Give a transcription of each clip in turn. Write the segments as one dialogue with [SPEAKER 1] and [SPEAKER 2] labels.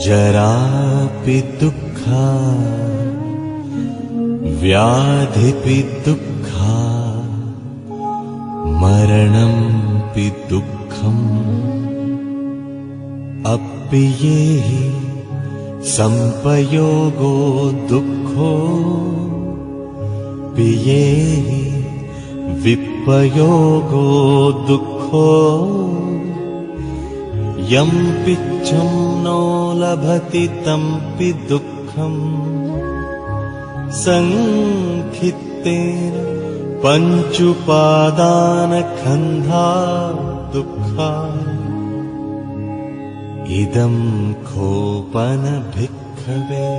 [SPEAKER 1] जरापि दुःखा व्याधिपि दुःखा मरणंपि दुःखम् अप्पियेहि संपयोगो दुःखो पियेहि विपयोगो दुःखो यं पिच्छं नो लभति तंपि दुःखम् संखित्तेन पञ्चुपादानखन्धा दुःखा इदं खोपन भिक्खवे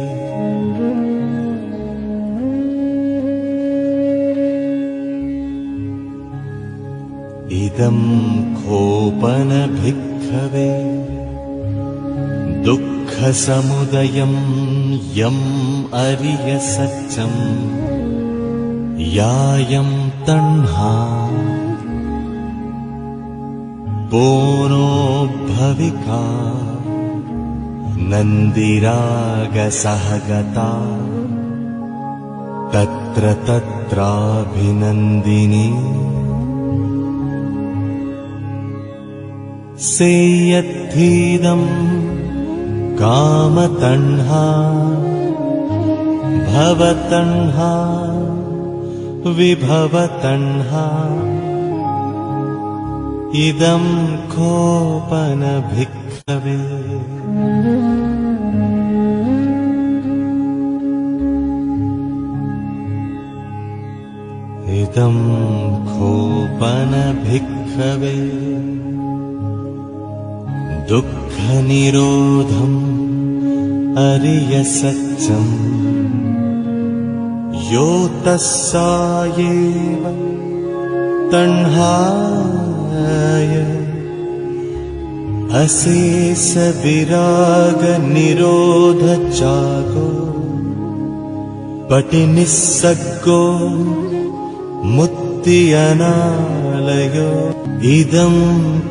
[SPEAKER 1] इदं खोपन भिक्खवे दुःखसमुदयं यम् अरियसत्यम् यायं तण्हा बोनो भविका नन्दिरागसहगता तत्र तत्राभिनन्दिनी सेयद्धीदं कामतण्हा भवतण्हा विभवतण्हा इदं खोपन भिक्खवे इदं खोपन भिक्खवे दुःखनिरोधम् अरियसत्यम् यो तस्सायेव तण्हाय अशेष विराग निरोध जागो पटिनिस्सग्गो मुक्ति अनालयो इदं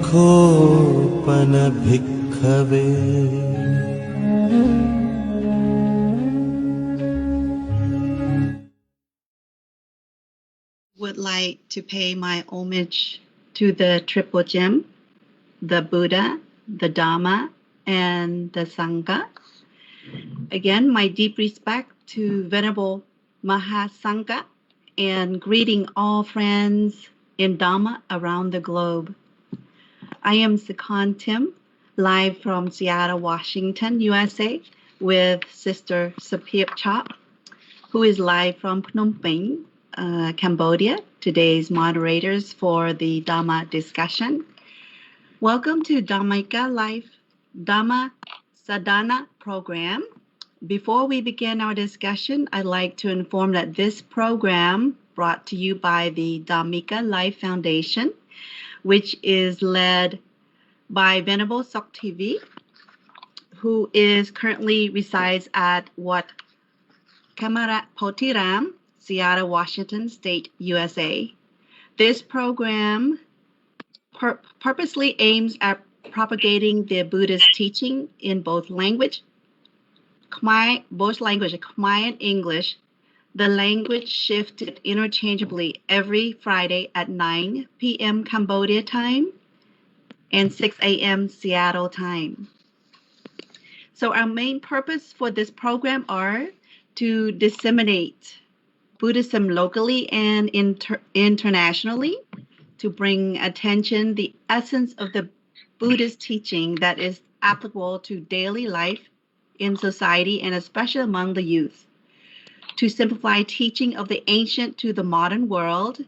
[SPEAKER 1] खोपन भिक्खवे
[SPEAKER 2] Would like to pay my homage to the Triple Gem, the Buddha, the Dhamma, and the Sangha. Again, my deep respect to Venerable Mahasangha and greeting all friends in Dhamma around the globe. I am Sekan Tim, live from Seattle, Washington, USA, with Sister Sapir Chop, who is live from Phnom Penh, Cambodia, today's moderators for the Dhamma discussion. Welcome to Dhammika Life Dhamma Sadhana program. Before we begin our discussion, I'd like to inform that this program brought to you by the Dhammika Life Foundation, which is led by Venerable Soktivi, who is currently resides at Wat Kamarat Potiram, Seattle, Washington State, USA. This program purposely aims at propagating the Buddhist teaching in both language, Khmer and English. The language shifted interchangeably every Friday at 9 p.m. Cambodia time and 6 a.m. Seattle time. So our main purpose for this program are to disseminate Buddhism locally and internationally, to bring attention the essence of the Buddhist teaching that is applicable to daily life in society and especially among the youth, to simplify teaching of the ancient to the modern world,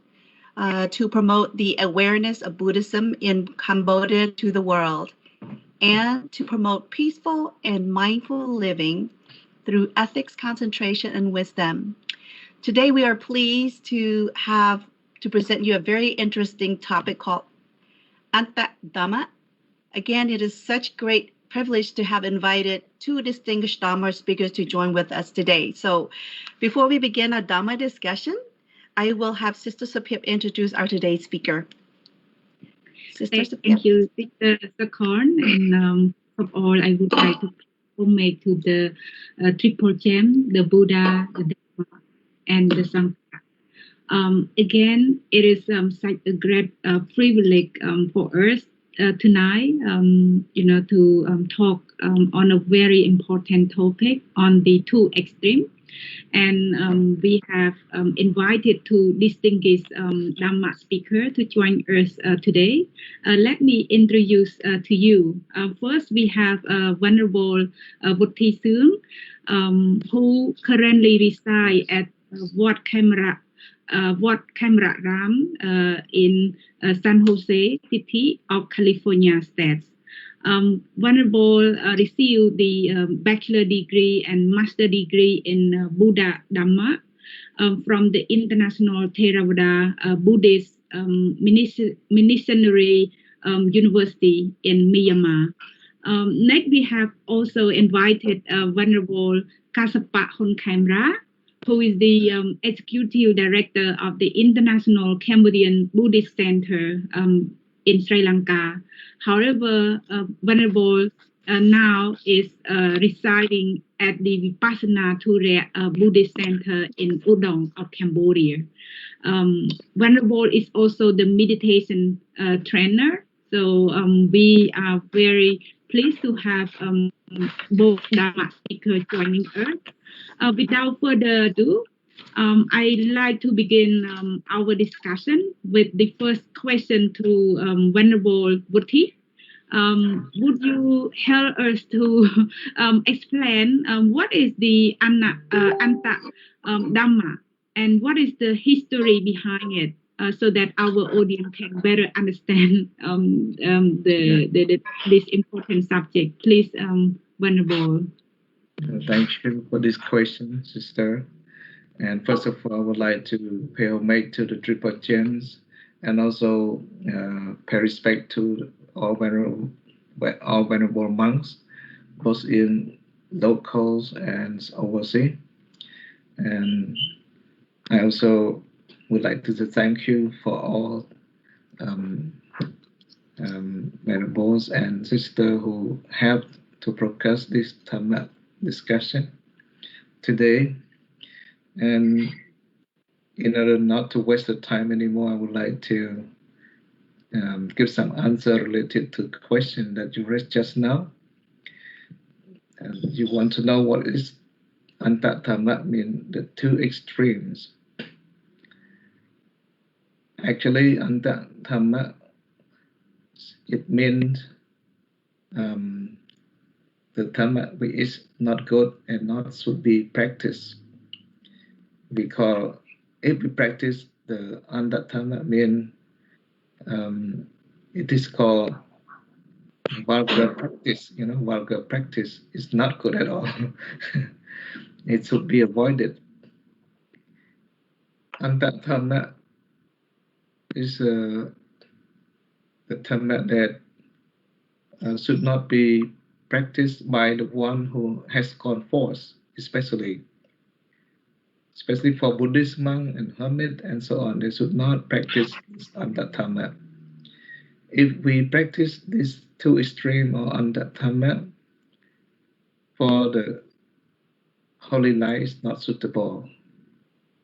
[SPEAKER 2] to promote the awareness of Buddhism in Cambodia to the world, and to promote peaceful and mindful living through ethics, concentration, and wisdom. Today we are pleased to present you a very interesting topic called Anta-Dhamma. Again, it is such great privilege to have invited two distinguished Dhamma speakers to join with us today. So before we begin our Dhamma discussion, I will have Sister Sapir introduce our today's speaker. Sister Sapir.
[SPEAKER 3] Thank you, Sister Sekan. And first of all, I would like to homage to the triple gem, the Buddha, the Dhamma, and the Sangha. Again, it is such a great privilege for us tonight, to talk on a very important topic on the two extremes. And we have invited two distinguished Dhamma speakers to join us today. Let me introduce to you. First, we have Venerable Buddhism, who currently resides at Wat Camera Ram in San Jose City of California States. Venerable received the bachelor degree and master degree in Buddha Dhamma from the International Theravada Buddhist Missionary University in Myanmar. Next, we have also invited Venerable Kasapa Honkamra, who is the executive director of the International Cambodian Buddhist Center in Sri Lanka. However, Venerable now is residing at the Vipassana Ture Buddhist Center in Udon of Cambodia. Venerable is also the meditation trainer. So we are very pleased to have both Dhamma speakers joining us. Without further ado, I'd like to begin our discussion with the first question to Venerable Buddhi. Would you help us to explain what is the Anta-Dhamma and what is the history behind it, so that our audience can better understand this important subject? Please, Venerable.
[SPEAKER 4] Thank you for this question, sister. And first of all, I would like to pay homage to the triple gems and also pay respect to all venerable monks, both in locals and overseas. And I also would like to say thank you for all venerables and sisters who helped to broadcast this Dhamma discussion today. And in order not to waste the time anymore, I would like to give some answer related to the question that you raised just now. And you want to know what is Anta-Dhamma mean, the two extremes. Actually, Anta-Dhamma, it means the Dhamma which is not good and not should be practiced. Because if we practice the Anta-Dhamma, mean it is called vulgar practice. Vulgar practice is not good at all. It should be avoided. Anta-Dhamma is the Dhamma that should not be practiced by the one who has gone forth, especially for Buddhist monk and hermit and so on. They should not practice Anta-Dhamma. If we practice these two extremes or Anta-Dhamma for the holy life is not suitable.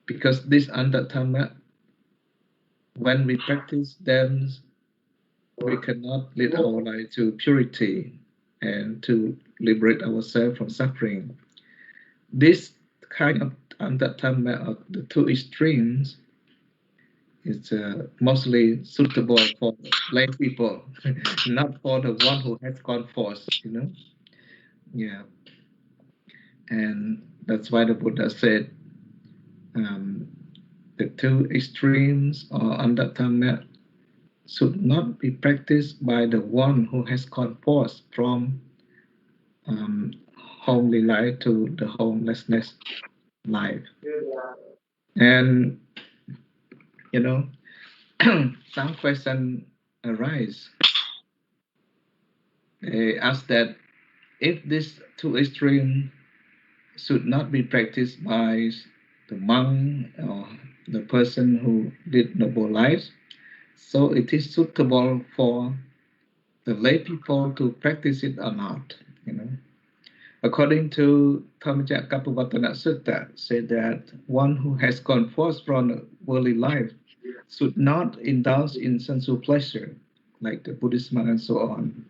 [SPEAKER 4] Because this Anta-Dhamma, when we practice them, we cannot lead our life to purity and to liberate ourselves from suffering. This kind of Anta-Dhamma of the two extremes is mostly suitable for lay people, not for the one who has gone forth, Yeah. And that's why the Buddha said the two extremes or Anta-Dhamma should not be practiced by the one who has gone forth from homely life to the homelessness life. And some questions arise. They ask that if this two extremes should not be practiced by the monk or the person who did noble lives, so it is suitable for the lay people to practice it or not. According to Dhammacakkappavattana Sutta, said that one who has gone forth from worldly life should not indulge in sensual pleasure, like the Buddhist monk and so on.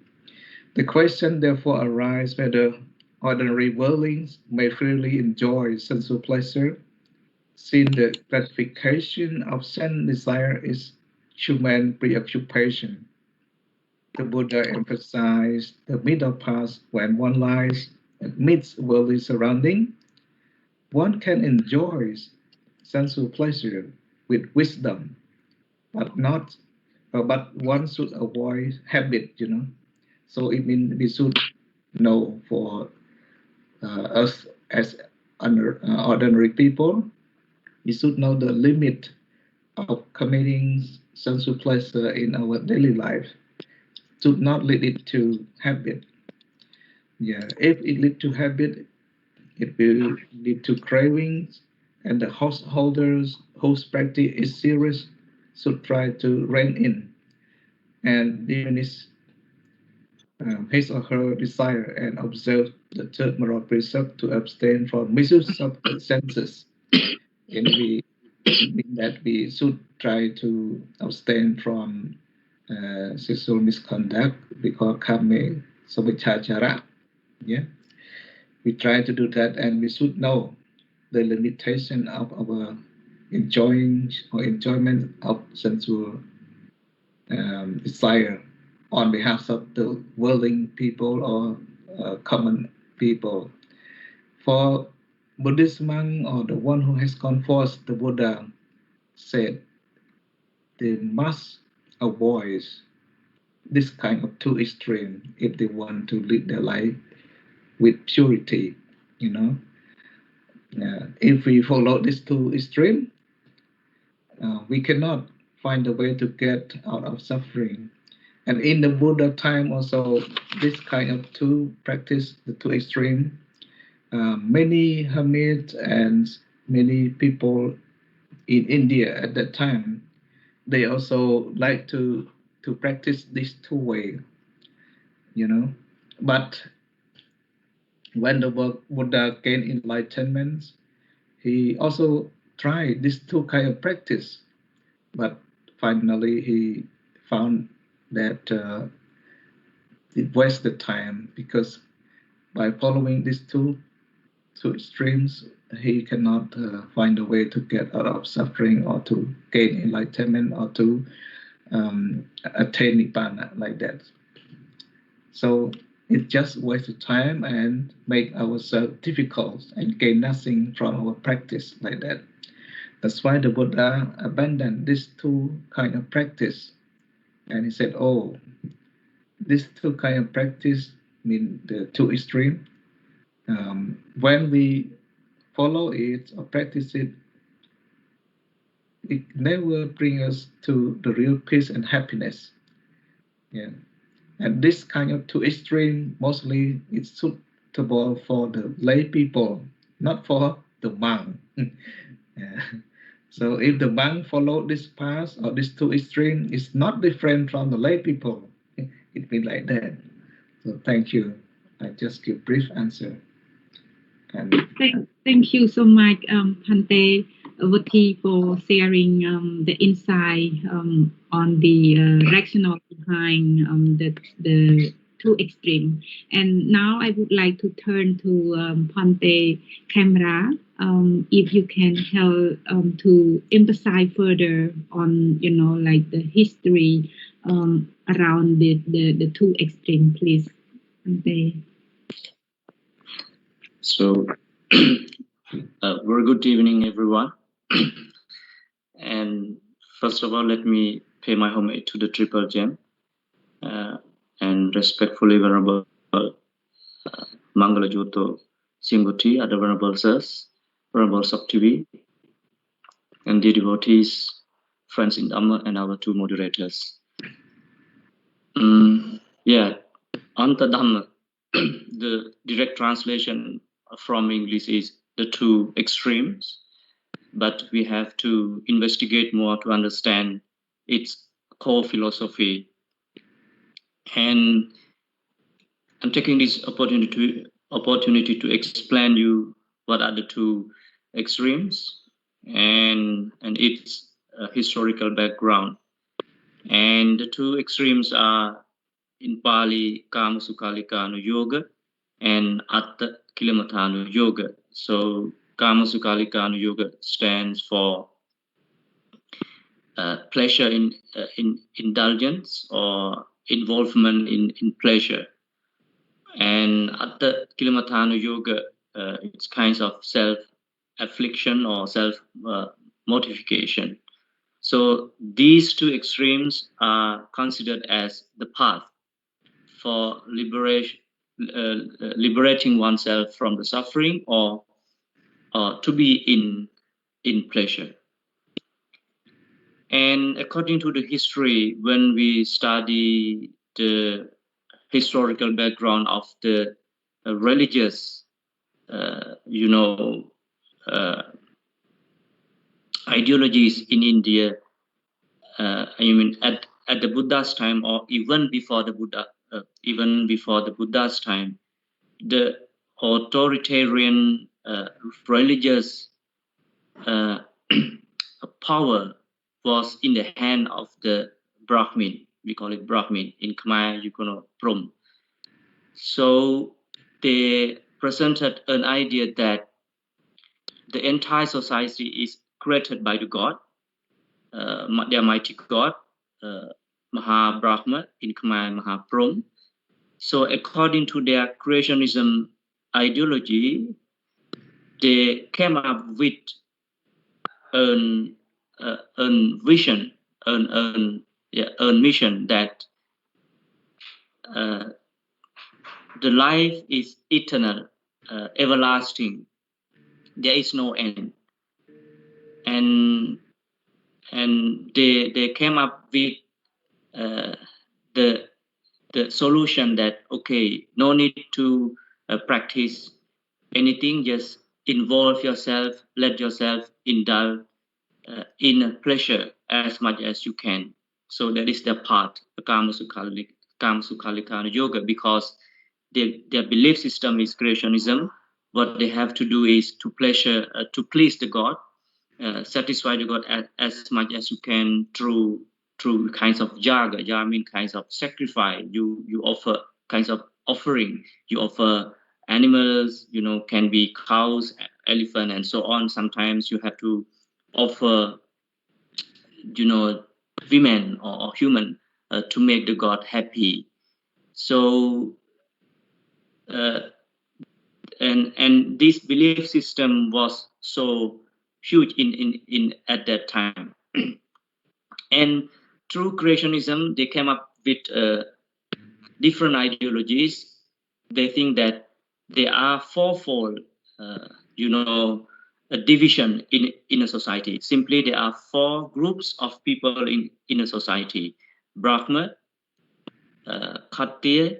[SPEAKER 4] The question therefore arises whether ordinary worldlings may freely enjoy sensual pleasure, since the gratification of sense desire is human preoccupation. The Buddha emphasized the middle path when one lies amidst worldly surrounding. One can enjoy sensual pleasure with wisdom, but not, but one should avoid habit. So it means we should know for us as ordinary people, we should know the limit of committing sensual pleasure in our daily life. Should not lead it to habit. Yeah, if it leads to habit, it will lead to cravings, and the householders whose practice is serious should try to rein in and diminish his or her desire and observe the third moral precept to abstain from misuse of the senses. And we mean that we should try to abstain from sexual misconduct because kame sabachachara. Yeah, we try to do that, and we should know the limitation of our enjoying or enjoyment of sensual desire on behalf of the worldly people or common people. For Buddhist monk or the one who has gone forth, the Buddha said they must avoid this kind of two extreme if they want to lead their life with purity. If we follow these two extremes, we cannot find a way to get out of suffering. And in the Buddha time also, this kind of two practice, the two extreme, many hermits and many people in India at that time, they also like to practice this two way, But when the Buddha gained enlightenment, he also tried this two kind of practice, but finally he found that it wasted time, because by following these two extremes, he cannot find a way to get out of suffering or to gain enlightenment or to attain nibbana like that. So it just wasted time and make ourselves difficult and gain nothing from our practice like that. That's why the Buddha abandoned these two kind of practice, and he said, "Oh, these two kind of practice mean the two extreme. When we follow it or practice it, it never brings us to the real peace and happiness." Yeah. And this kind of two extreme, mostly it's suitable for the lay people, not for the monk. Yeah. So if the monk follow this path or this two extreme, it's not different from the lay people. It means like that. So thank you. I just give brief answer. And
[SPEAKER 3] thank you so much, Bhante Vati, for sharing the insight on the rationale behind the two extreme. And now I would like to turn to Bhante Kamra. If you can help to emphasize further on, like the history around the two extreme, please, Bhante.
[SPEAKER 5] So, very good evening, everyone. And first of all, let me pay my homage to the Triple Gem and respectfully Venerable Mangala Joto Singoti, other Venerable Sirs, Venerable Saktivi, and the devotees, friends in Dhamma, and our two moderators. Anta-Dhamma, the direct translation from English is the two extremes, but we have to investigate more to understand its core philosophy. And I'm taking this opportunity opportunity to explain you what are the two extremes and its historical background. And the two extremes are in Pali Kamasukhalikanu Yoga and Atta-Kilamathanu Yoga. So Kamasukhalikanu Yoga stands for pleasure in indulgence or involvement in pleasure, and Atta-Kilamathanu Yoga, it's kinds of self-affliction or self-mortification. So these two extremes are considered as the path for liberating oneself from the suffering or to be in pleasure. And according to the history, when we study the historical background of the religious, ideologies in India, I mean, at the Buddha's time, or even before the Buddha's time, the authoritarian religious power was in the hand of the Brahmin. We call it Brahmin. In Khmer, you call it Prum. So they presented an idea that the entire society is created by the God, the Almighty God, Maha Brahma, in Khmer, Maha Prum. So according to their creationism ideology, they came up with a vision, a mission that the life is eternal, everlasting. There is no end, and they came up with the solution that okay, no need to practice anything, just involve yourself, let yourself indulge in pleasure as much as you can. So that is the part, the Kamasukhalikana Yoga, because their belief system is creationism. What they have to do is to please the God, satisfy the God as much as you can through kinds of yaga. Yaga means kinds of sacrifice. You offer kinds of offering. You offer animals, can be cows, elephant, and so on. Sometimes you have to offer, women or human to make the God happy. So, and this belief system was so huge in at that time. And through creationism, they came up with different ideologies. They think that there are fourfold, a division in a society. Simply, there are four groups of people in a society: Brahma, Khattiya,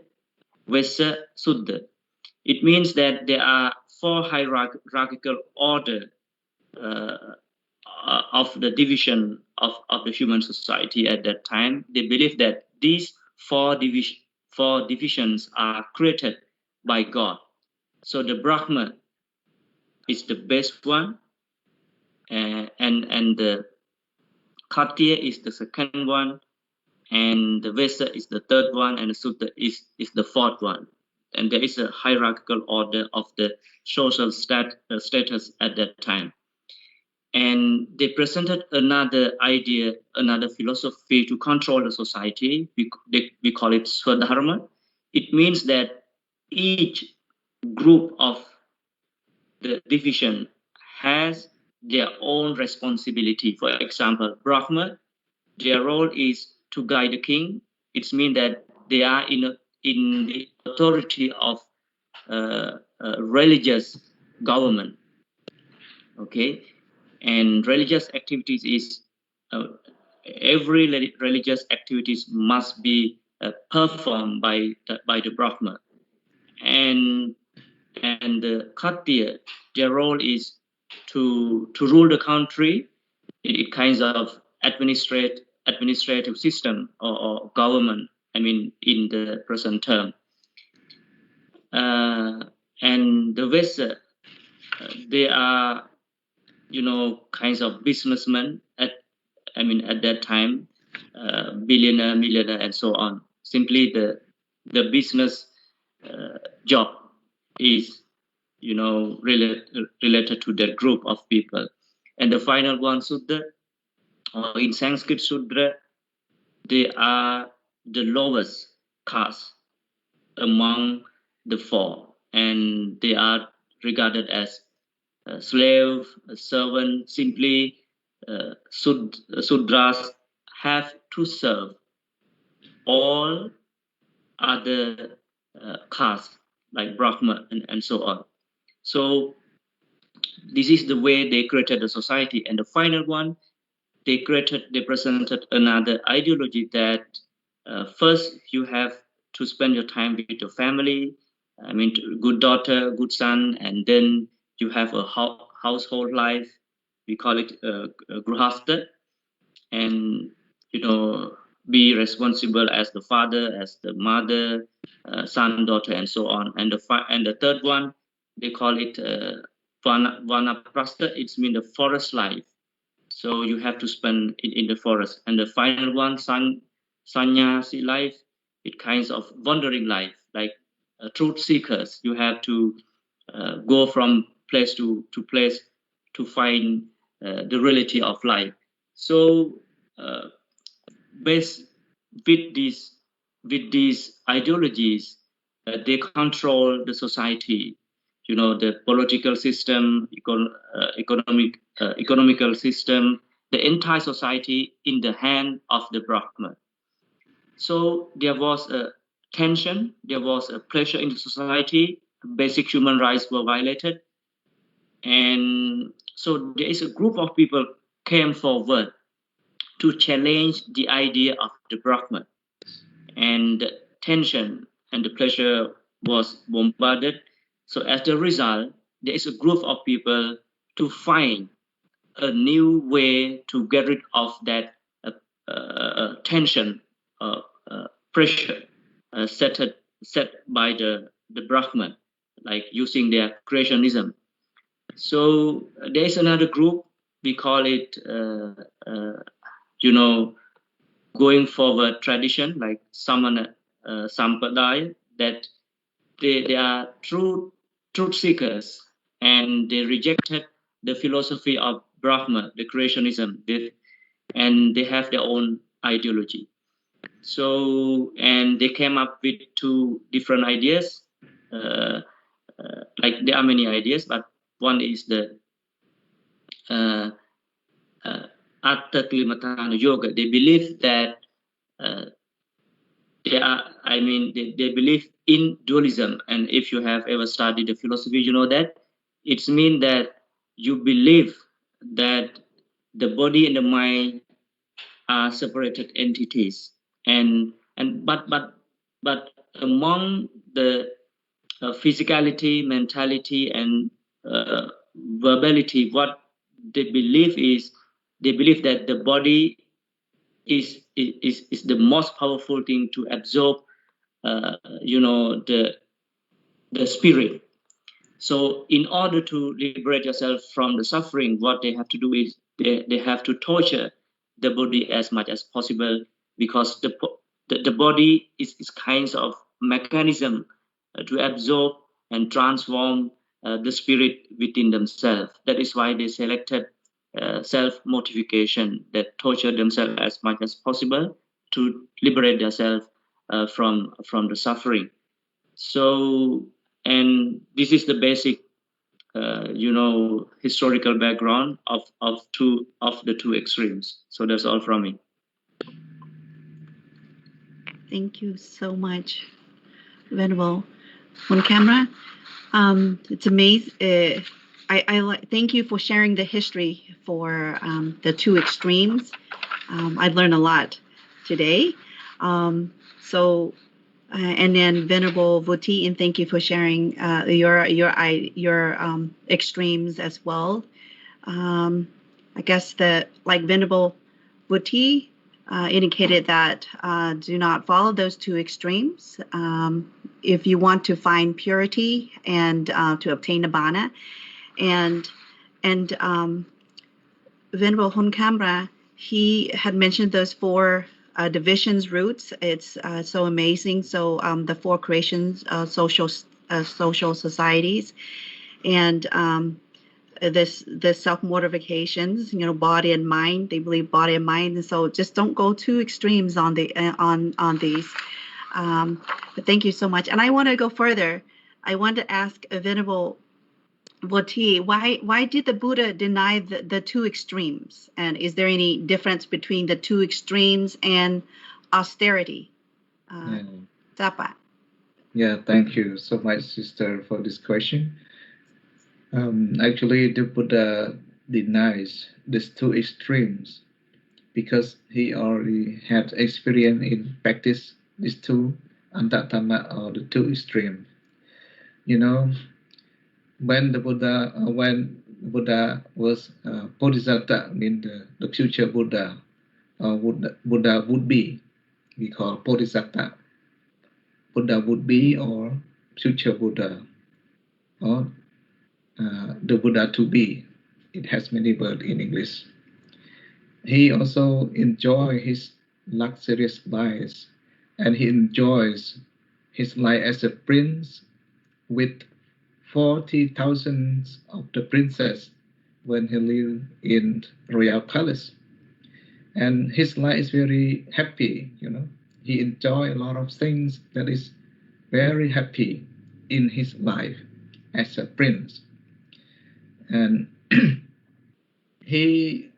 [SPEAKER 5] Vaishya, Sudra. It means that there are four hierarchical order of the division of the human society at that time. They believe that these four divisions are created by God. So the Brahma is the best one, and the Khattiya is the second one, and the Vaishya is the third one, and the Sudra is the fourth one. And there is a hierarchical order of the social status at that time. And they presented another idea, another philosophy to control the society. We call it Swadharma. It means that each group of the division has their own responsibility. For example, Brahma, their role is to guide the king. It means that they are in the authority of religious government. Okay, and religious activities is every religious activities must be performed by the Brahma, and the Khattiya, their role is to rule the country in kinds of administrative system or government. I mean, in the present term, And the West, they are, kinds of businessmen at that time, billionaire, millionaire, and so on. Simply the business job is, related to that group of people. And the final one, Sudra, or in Sanskrit Sudra, they are the lowest caste among the four, and they are regarded as a slave, a servant. Simply, Sudras have to serve all other castes like Brahma and so on. So this is the way they created the society. And the final one, they presented another ideology that first you have to spend your time with your family, good daughter, good son, and then you have a household life. We call it gruhastha, and be responsible as the father, as the mother, son, daughter, and so on. And the third one, they call it vanaprastha. It's mean the forest life. So you have to spend in the forest. And the final one, sannyasi life, it kinds of wandering life, like truth seekers. You have to go from place to place to find the reality of life. So based with these ideologies, they control the society, the political system, economical system, the entire society in the hand of the Brahman. So there was a tension, there was a pressure in the society, basic human rights were violated. And so there is a group of people came forward to challenge the idea of the Brahman. And the tension and the pressure was bombarded. So as a result, there is a group of people to find a new way to get rid of that tension, pressure set by the Brahman, like using their creationism. So there is another group, we call it, going forward tradition, like Samana Sampradaya, that they are truth seekers, and they rejected the philosophy of Brahma, the creationism, and they have their own ideology. So, and they came up with two different ideas. Like there are many ideas, but one is the Atta Yoga. They believe that they believe in dualism. And if you have ever studied the philosophy, you know that it's mean that you believe that the body and the mind are separated entities, but among the physicality, mentality, and verbality, what they believe is, they believe that the body is the most powerful thing to absorb the spirit. So in order to liberate yourself from the suffering, what they have to do is they have to torture the body as much as possible, because the body is kinds of mechanism to absorb and transform the spirit within themselves. That is why they selected self-mortification, that torture themselves as much as possible to liberate themselves from the suffering. So, and this is the basic, historical background of the two extremes. So that's all from me.
[SPEAKER 2] Thank you so much, Venerable on camera. It's amazing. Thank you for sharing the history for the two extremes. I've learned a lot today. And then Venerable Vuti, and thank you for sharing your extremes as well. I guess that, like Venerable Vuti indicated, that do not follow those two extremes. if you want to find purity and to obtain nibbana. And Venerable Hunkhamra, he had mentioned those four divisions roots. It's so amazing. So the four creations, social societies, and this self mortifications, body and mind. They believe body and mind, and so just don't go too extremes on the on these. But thank you so much. And I want to go further. I want to ask a Venerable Voti, why did the Buddha deny the two extremes? And is there any difference between the two extremes and austerity? Tapa.
[SPEAKER 4] Yeah, thank you so much, sister, for this question. Actually, the Buddha denies these two extremes because he already had experience in practice these two Anta-Dhamma, or the two extremes. When the Buddha was Bodhisattva, means the future Buddha, or Buddha would be, we call Bodhisattva. Buddha would be, or future Buddha, or the Buddha to be. It has many words in English. He also enjoys his luxurious lives, and he enjoys his life as a prince with 40,000 of the princess when he lived in royal palace. And his life is very happy, He enjoys a lot of things that is very happy in his life as a prince. And he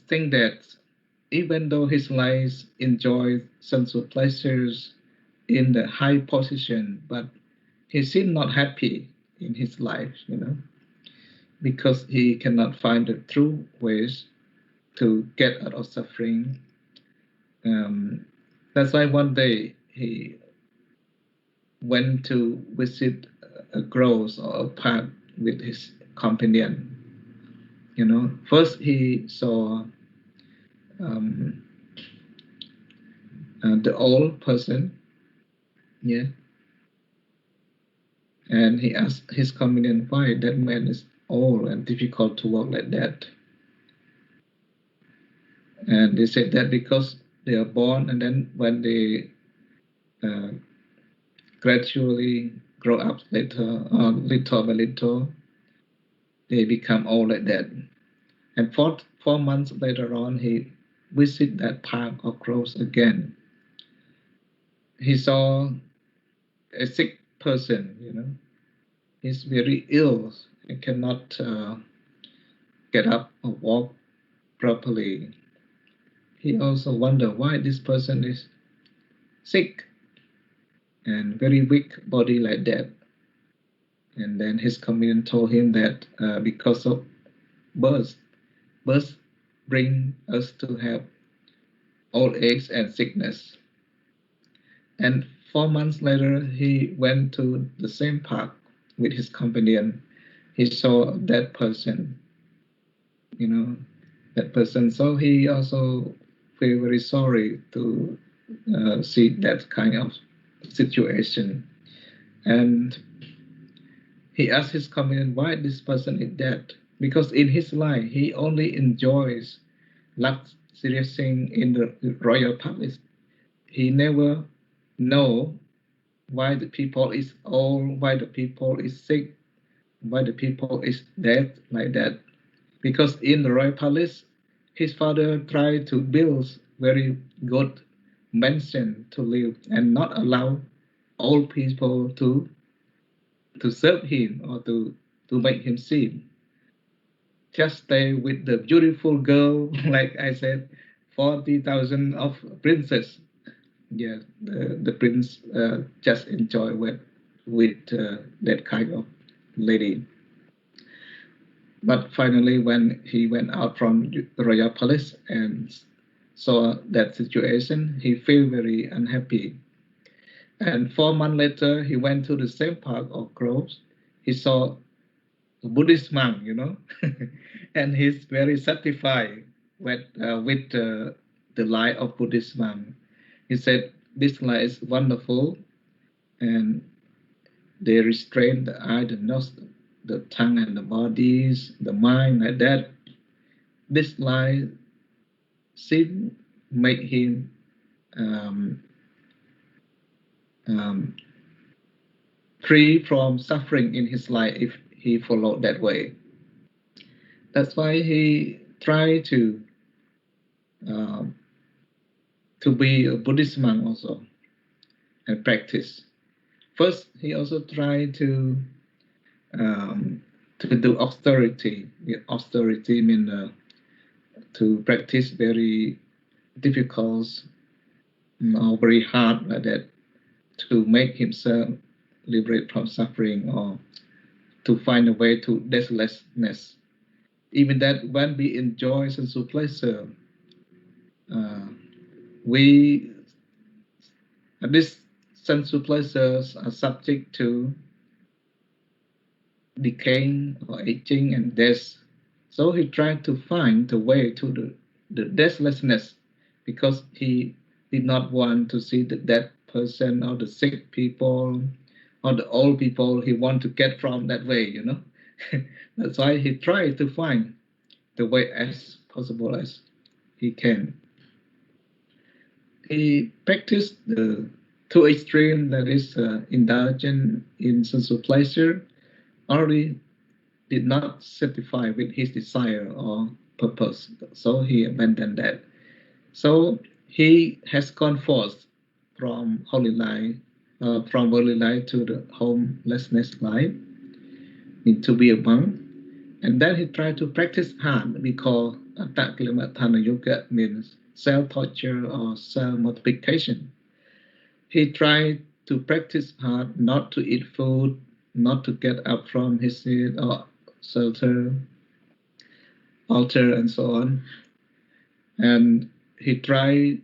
[SPEAKER 4] thinks that even though his life enjoys sensual pleasures in the high position, but he's still not happy in his life, because he cannot find the true ways to get out of suffering. That's why one day he went to visit a grove or a park with his companion. First he saw the old person, and he asked his companion why that man is old and difficult to walk like that. And they said that because they are born, and then when they gradually grow up later, little by little, they become old like that. And 4 months later on, he visited that park of crows again. He saw a sick person, He's very ill and cannot get up or walk properly. He also wondered why this person is sick and very weak body like that. And then his companion told him that because of birth bring us to have old age and sickness. And 4 months later, he went to the same park with his companion. He saw that person, that person. So he also felt very sorry to see that kind of situation. And he asked his companion why this person is dead. Because in his life, he only enjoys luxurious things in the royal palace. He never know why the people is old, why the people is sick, why the people is dead like that. Because in the royal palace, his father tried to build very good mansion to live and not allow old people to serve him or to make him sin. Just stay with the beautiful girl, like I said, 40,000 of princess. Yeah, the prince just enjoy with that kind of lady. But finally, when he went out from the royal palace and saw that situation, he felt very unhappy. And 4 months later, he went to the same park of groves. He saw a Buddhist monk, and he's very satisfied with the life of Buddhist monk. He said, this life is wonderful. and they restrain the eye, the nose, the tongue, and the bodies, the mind, like that. This life sin make him um, um, free from suffering in his life if he followed that way. That's why he tried um, to be a Buddhist monk also and practice. First, he also tried to do austerity. Austerity means to practice very difficult or very hard like that to make himself liberate from suffering or to find a way to deathlessness. Even that when we enjoy sensual pleasure, we these sensual pleasures are subject to decaying or aging and death. So he tried to find the way to the deathlessness because he did not want to see the dead person or the sick people or the old people. He wanted to get from that way, you know. That's why he tried to find the way as possible as he can. He practiced the two extremes, that is indulgent in sensual pleasure, already did not satisfy with his desire or purpose, so he abandoned that. So he has gone forth from holy life, from worldly life to the homelessness life, to be a monk, and then he tried to practice hard. We call Anta-Dhamma Yoga, means self-torture or self-mortification. He tried to practice hard, not to eat food, not to get up from his seat or shelter, altar, and so on. And he tried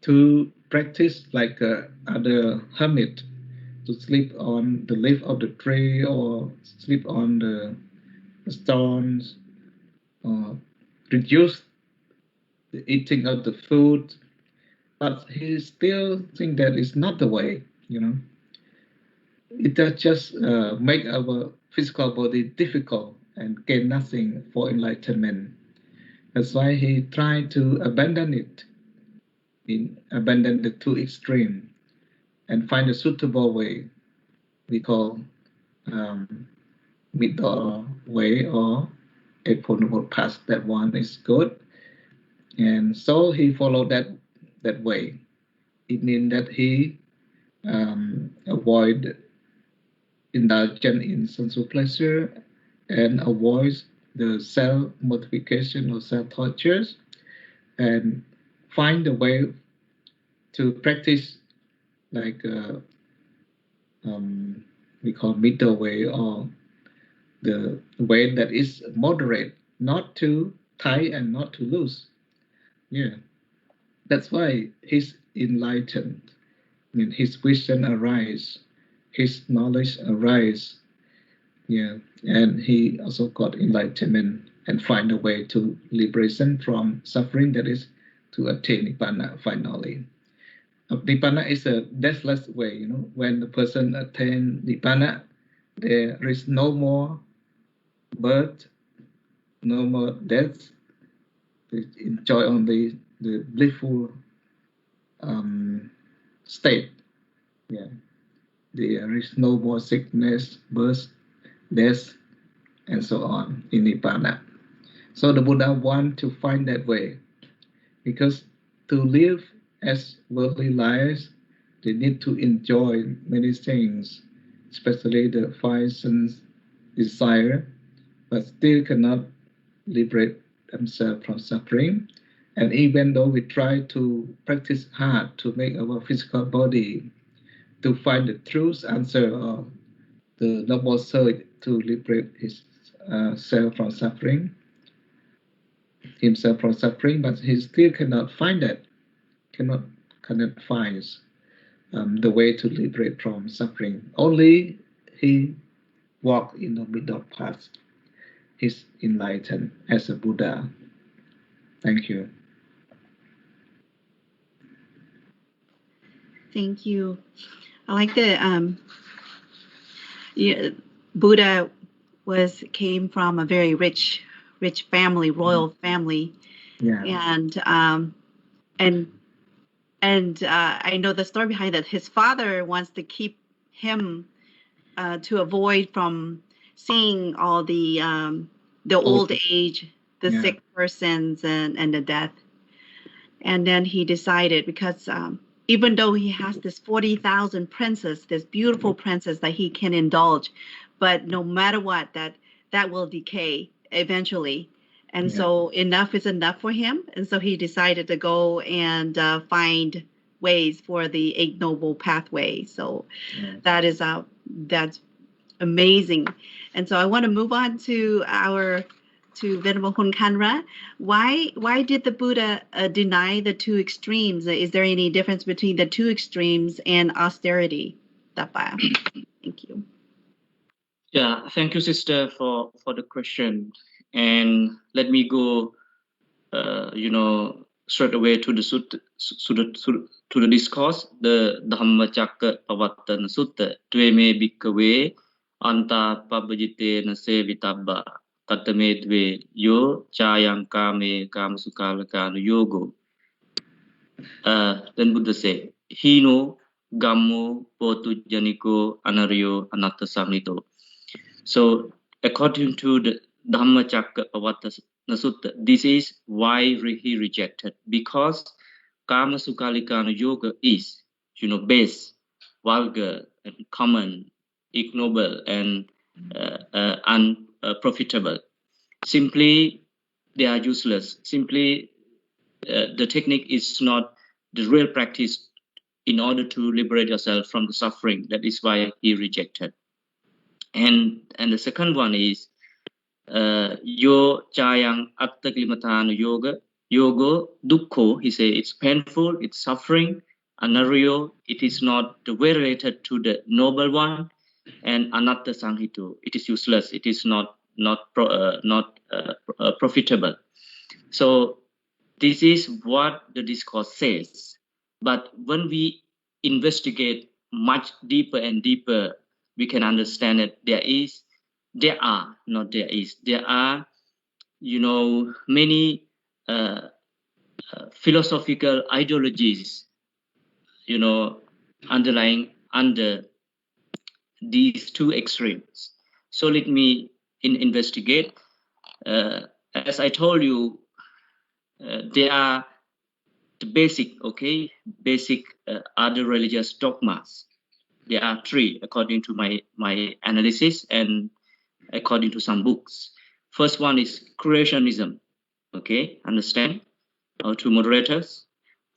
[SPEAKER 4] to practice like other hermit, to sleep on the leaf of the tree or sleep on the stones, or reduce the eating of the food. But he still think that is not the way, you know. It does just make our physical body difficult and gain nothing for enlightenment. That's why he tried to abandon it, abandon the two extremes, and find a suitable way. We call middle way or eightfold path. That one is good, and so he followed that way. It means that he avoid indulgence in sensual pleasure and avoids the self-mortification or self-tortures, and find a way to practice like we call middle way, or the way that is moderate, not too tight and not too loose. Yeah, that's why he's enlightened. I mean, his vision arise, his knowledge arise. Yeah, and he also got enlightenment and find a way to liberation from suffering, that is to attain Nibbana finally. Nibbana is a deathless way, you know. When the person attains Nibbana, there is no more birth, no more death. They enjoy only the blissful state. Yeah, there is no more sickness, birth, death, and so on in Nibbana. So the Buddha want to find that way, because to live as worldly lives, they need to enjoy many things, especially the five sense desire, but still cannot liberate themselves from suffering. And even though we try to practice hard to make our physical body to find the truth answer or the noble search to liberate his self from suffering, himself from suffering, but he still cannot find that, cannot find the way to liberate from suffering. Only he walked in the middle path. He's enlightened as a Buddha. Thank you.
[SPEAKER 2] Thank you. I like the Buddha came from a very rich family, royal family,
[SPEAKER 4] Yeah.
[SPEAKER 2] and I know the story behind that. His father wants to keep him to avoid from seeing all the old age, the
[SPEAKER 4] Yeah.
[SPEAKER 2] sick persons, and the death. And then he decided, because even though he has this 40,000 princess, this beautiful princess that he can indulge, but no matter what, that will decay eventually. And
[SPEAKER 4] Yeah.
[SPEAKER 2] so enough is enough for him. And so he decided to go and find ways for the Eight Noble Pathway. So
[SPEAKER 4] Yeah.
[SPEAKER 2] that's amazing. And so I want to move on to Venerable Hun Kanra. Why did the Buddha deny the two extremes? Is there any difference between the two extremes and austerity? Tapa. Thank you.
[SPEAKER 5] Yeah, thank you, sister, for the question. And let me go, straight away to the to the discourse, the Dhamma Chakra Pavattana Sutta. Tveme bhikkhave anta pabhajite nase vitabba tatame dve yo chayang kame kamasukalakanu yogo. Then Buddha said, Hino gammo potu janiko anaryo anatta samnito. So, according to the Dhamma Chakra Pavattana Sutta, this is why he rejected, because Kama Sukalikana Yoga is, base, vulgar, and common, ignoble, and unprofitable. Simply, they are useless. Simply, the technique is not the real practice in order to liberate yourself from the suffering. That is why he rejected. And the second one is yo chayang attaklimatana yoga dukkho. He say it's painful, it's suffering. Anaryo, it is not related to the noble one. And anatta sanghito, it is useless, it is not profitable. So this is what the discourse says. But when we investigate much deeper and deeper, we can understand that there are many philosophical ideologies, underlying under these two extremes. So let me investigate. As I told you, there are the basic other religious dogmas. There are three, according to my analysis and according to some books. First one is creationism. Okay, understand? To moderators.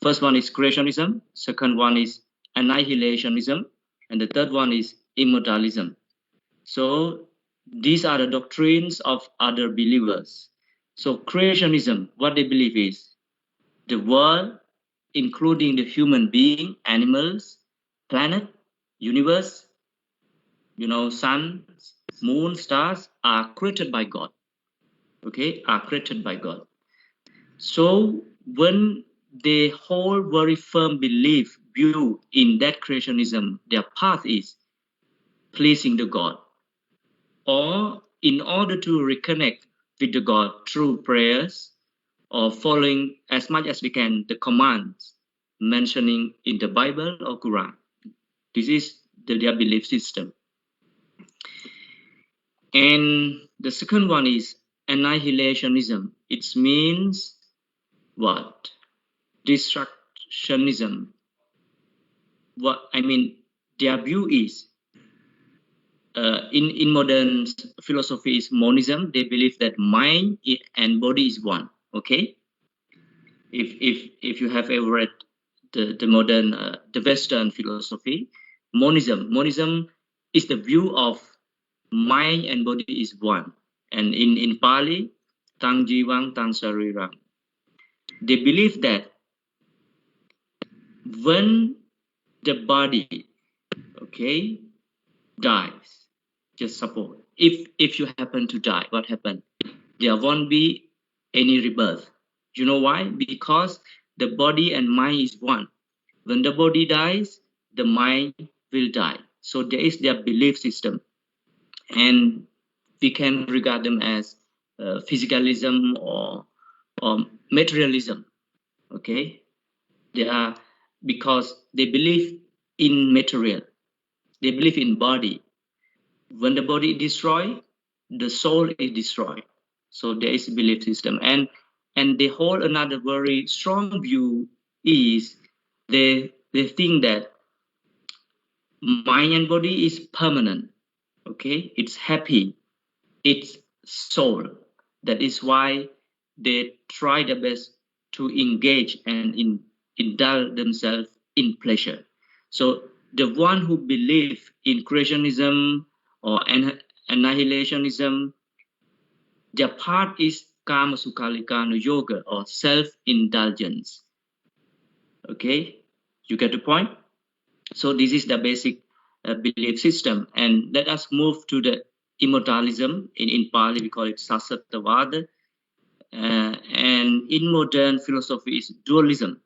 [SPEAKER 5] First one is creationism. Second one is annihilationism. And the third one is immortalism. So these are the doctrines of other believers. So creationism, what they believe is the world, including the human being, animals, planet, universe, sun, moon, stars, are created by God. Okay, are created by God. So when they hold very firm belief, view in that creationism, their path is pleasing the God. Or in order to reconnect with the God through prayers, or following as much as we can the commands mentioning in the Bible or Quran. This is their belief system. And the second one is annihilationism. It means what? Destructionism. Their view is in modern philosophy is monism. They believe that mind and body is one. Okay. If you have ever read the modern the Western philosophy, monism is the view of mind and body is one. And in Pali, tang jiwang tang sarirang. They believe that when the body, okay, dies, just suppose if you happen to die, what happened? There won't be any rebirth. You know why? Because the body and mind is one. When the body dies, the mind will die. So there is their belief system, and we can regard them as physicalism or materialism. Okay, they are, because they believe in material, they believe in body. When the body is destroyed, the soul is destroyed. So there is a belief system, and they hold another very strong view is they think that mind and body is permanent. Okay, it's happy, it's soul. That is why they try their best to engage and indulge themselves in pleasure. So the one who believe in creationism or annihilationism, their part is kama sukhalikanu yoga or self-indulgence. Okay, you get the point? So this is the basic belief system. And let us move to the immortalism. In Pali, we call it Sasattavada. And in modern philosophy is dualism.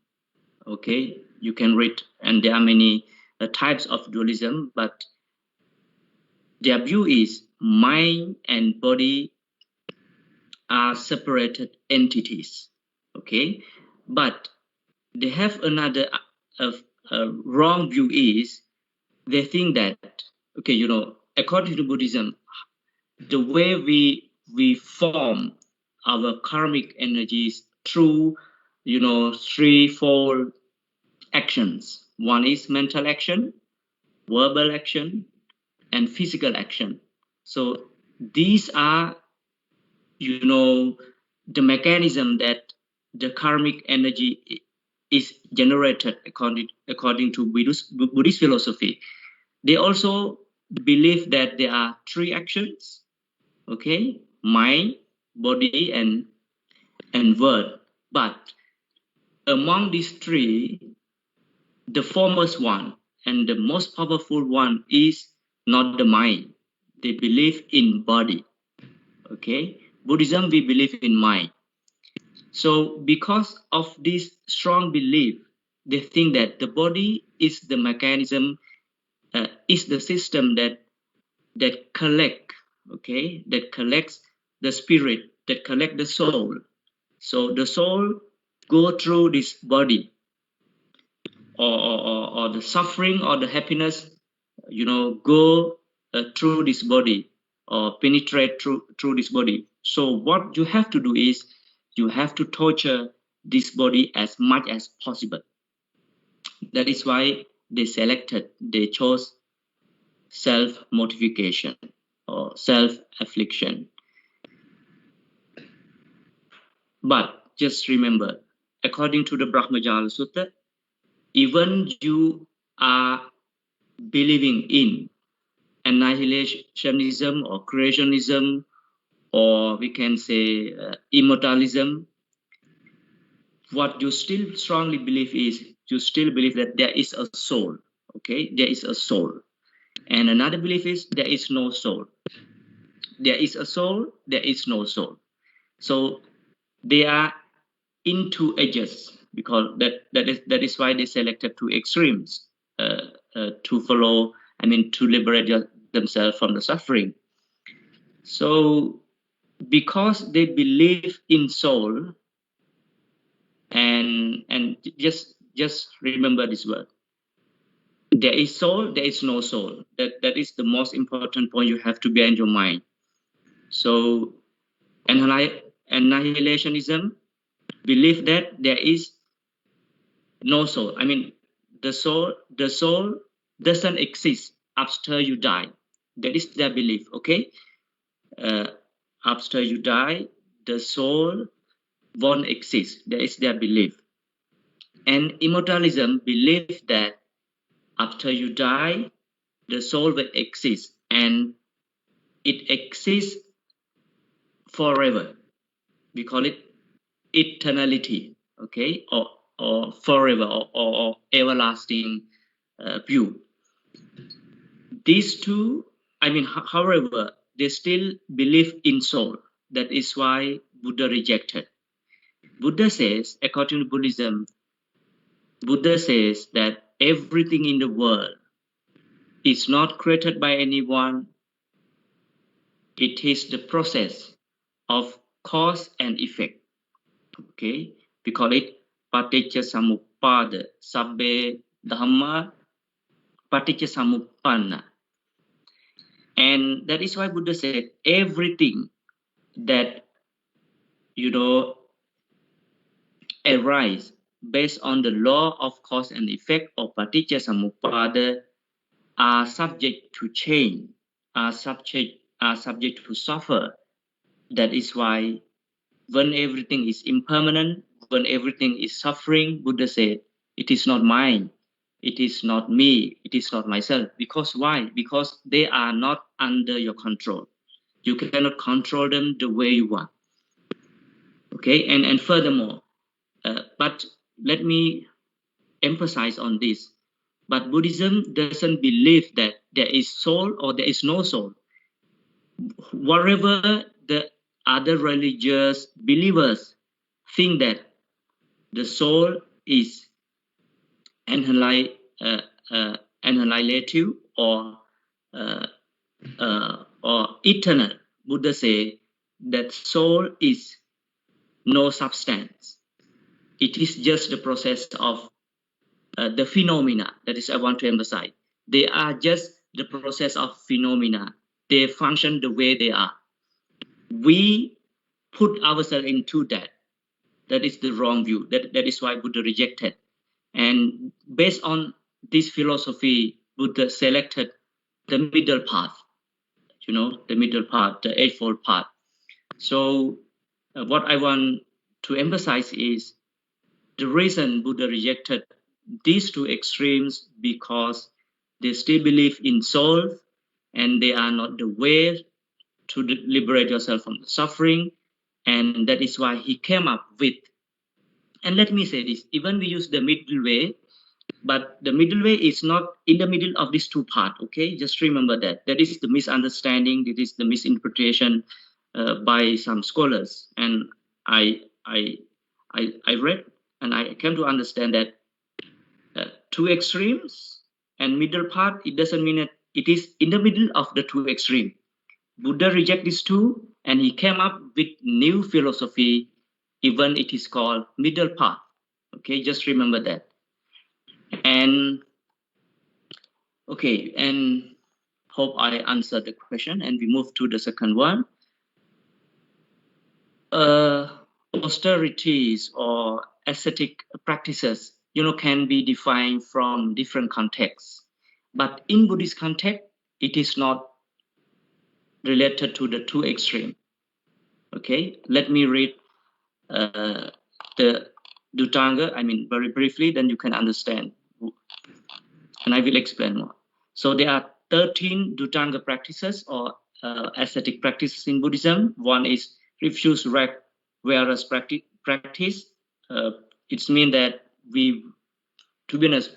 [SPEAKER 5] Okay, you can read, and there are many types of dualism, but their view is mind and body are separated entities. Okay, but they have another wrong view is they think that, okay, you know, according to Buddhism, the way we form our karmic energies through, you know, threefold actions. One is mental action, verbal action, and physical action. So these are, you know, the mechanism that the karmic energy is generated according to Buddhist philosophy. They also believe that there are three actions, okay, mind, body, and word. But among these three, the foremost one and the most powerful one is not the mind. They believe in body. Okay, Buddhism, we believe in mind. So because of this strong belief, they think that the body is the mechanism, is the system that collects the spirit, that collect the soul. So the soul go through this body, or the suffering or the happiness, you know, go through this body or penetrate through this body. So what you have to do is you have to torture this body as much as possible. That is why they chose self-mortification or self-affliction. But just remember, according to the Brahmajala Sutta, even you are believing in annihilationism or creationism, or we can say immortalism, what you still strongly believe is you still believe that there is a soul. Okay, there is a soul. And another belief is there is no soul. There is a soul, there is no soul. So they are in two edges, because that is why they selected two extremes to follow, to liberate themselves from the suffering. So because they believe in soul, and just remember this word, there is soul, there is no soul. That is the most important point you have to bear in your mind. So annihilationism believe that there is no soul. The soul doesn't exist after you die. That is their belief. Okay, after you die, the soul won't exist. That is their belief. And immortalism believes that after you die, the soul will exist, and it exists forever. We call it eternality, okay, or forever, or everlasting view. These two, however, they still believe in soul. That is why Buddha rejected. Buddha says, according to Buddhism, Buddha says that everything in the world is not created by anyone. It is the process of cause and effect. Okay, we call it paticca samuppada, sabbe dhamma paticca samuppanna. And that is why Buddha said everything that arise based on the law of cause and effect or paticca samuppada are subject to change, are subject to suffer. That is why when everything is impermanent, when everything is suffering, Buddha said, it is not mine, it is not me, it is not myself. Because why? Because they are not under your control. You cannot control them the way you want. Okay, and furthermore, but let me emphasize on this. But Buddhism doesn't believe that there is soul or there is no soul. Whatever the other religious believers think that the soul is annihilative or eternal, Buddha say that soul is no substance. It is just the process of the phenomena. That is, I want to emphasize. They are just the process of phenomena. They function the way they are. We put ourselves into that. That is the wrong view. That is why Buddha rejected. And based on this philosophy, Buddha selected the middle path. The middle path, the Eightfold Path. So what I want to emphasize is the reason Buddha rejected these two extremes because they still believe in soul and they are not the way to liberate yourself from the suffering. And that is why he came up with, and let me say this, even we use the middle way, but the middle way is not in the middle of these two parts, okay? Just remember that. That is the misunderstanding, it is the misinterpretation by some scholars. And I read and I came to understand that two extremes and middle part, it doesn't mean that it is in the middle of the two extremes. Buddha rejected these two and he came up with new philosophy, even it is called middle path. Okay, just remember that. And okay, and hope I answered the question, and we move to the second one. Austerities or ascetic practices, can be defined from different contexts. But in Buddhist context, it is not related to the two extremes. Okay, let me read the Dutanga, very briefly, then you can understand. And I will explain more. So there are 13 Dutanga practices or ascetic practices in Buddhism. One is refuse whereas practice. It means that to be honest,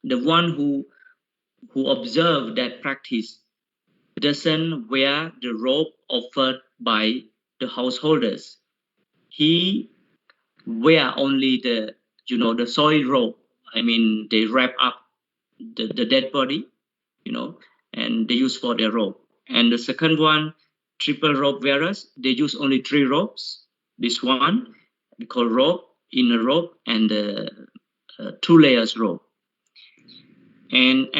[SPEAKER 5] the one who observe that practice doesn't wear the robe offered by the householders. He wear only the soil robe. They wrap up the dead body, and they use for their robe. And the second one, triple robe wearers, they use only 3 robes. This one we call robe, inner robe, and the 2 layers robe. And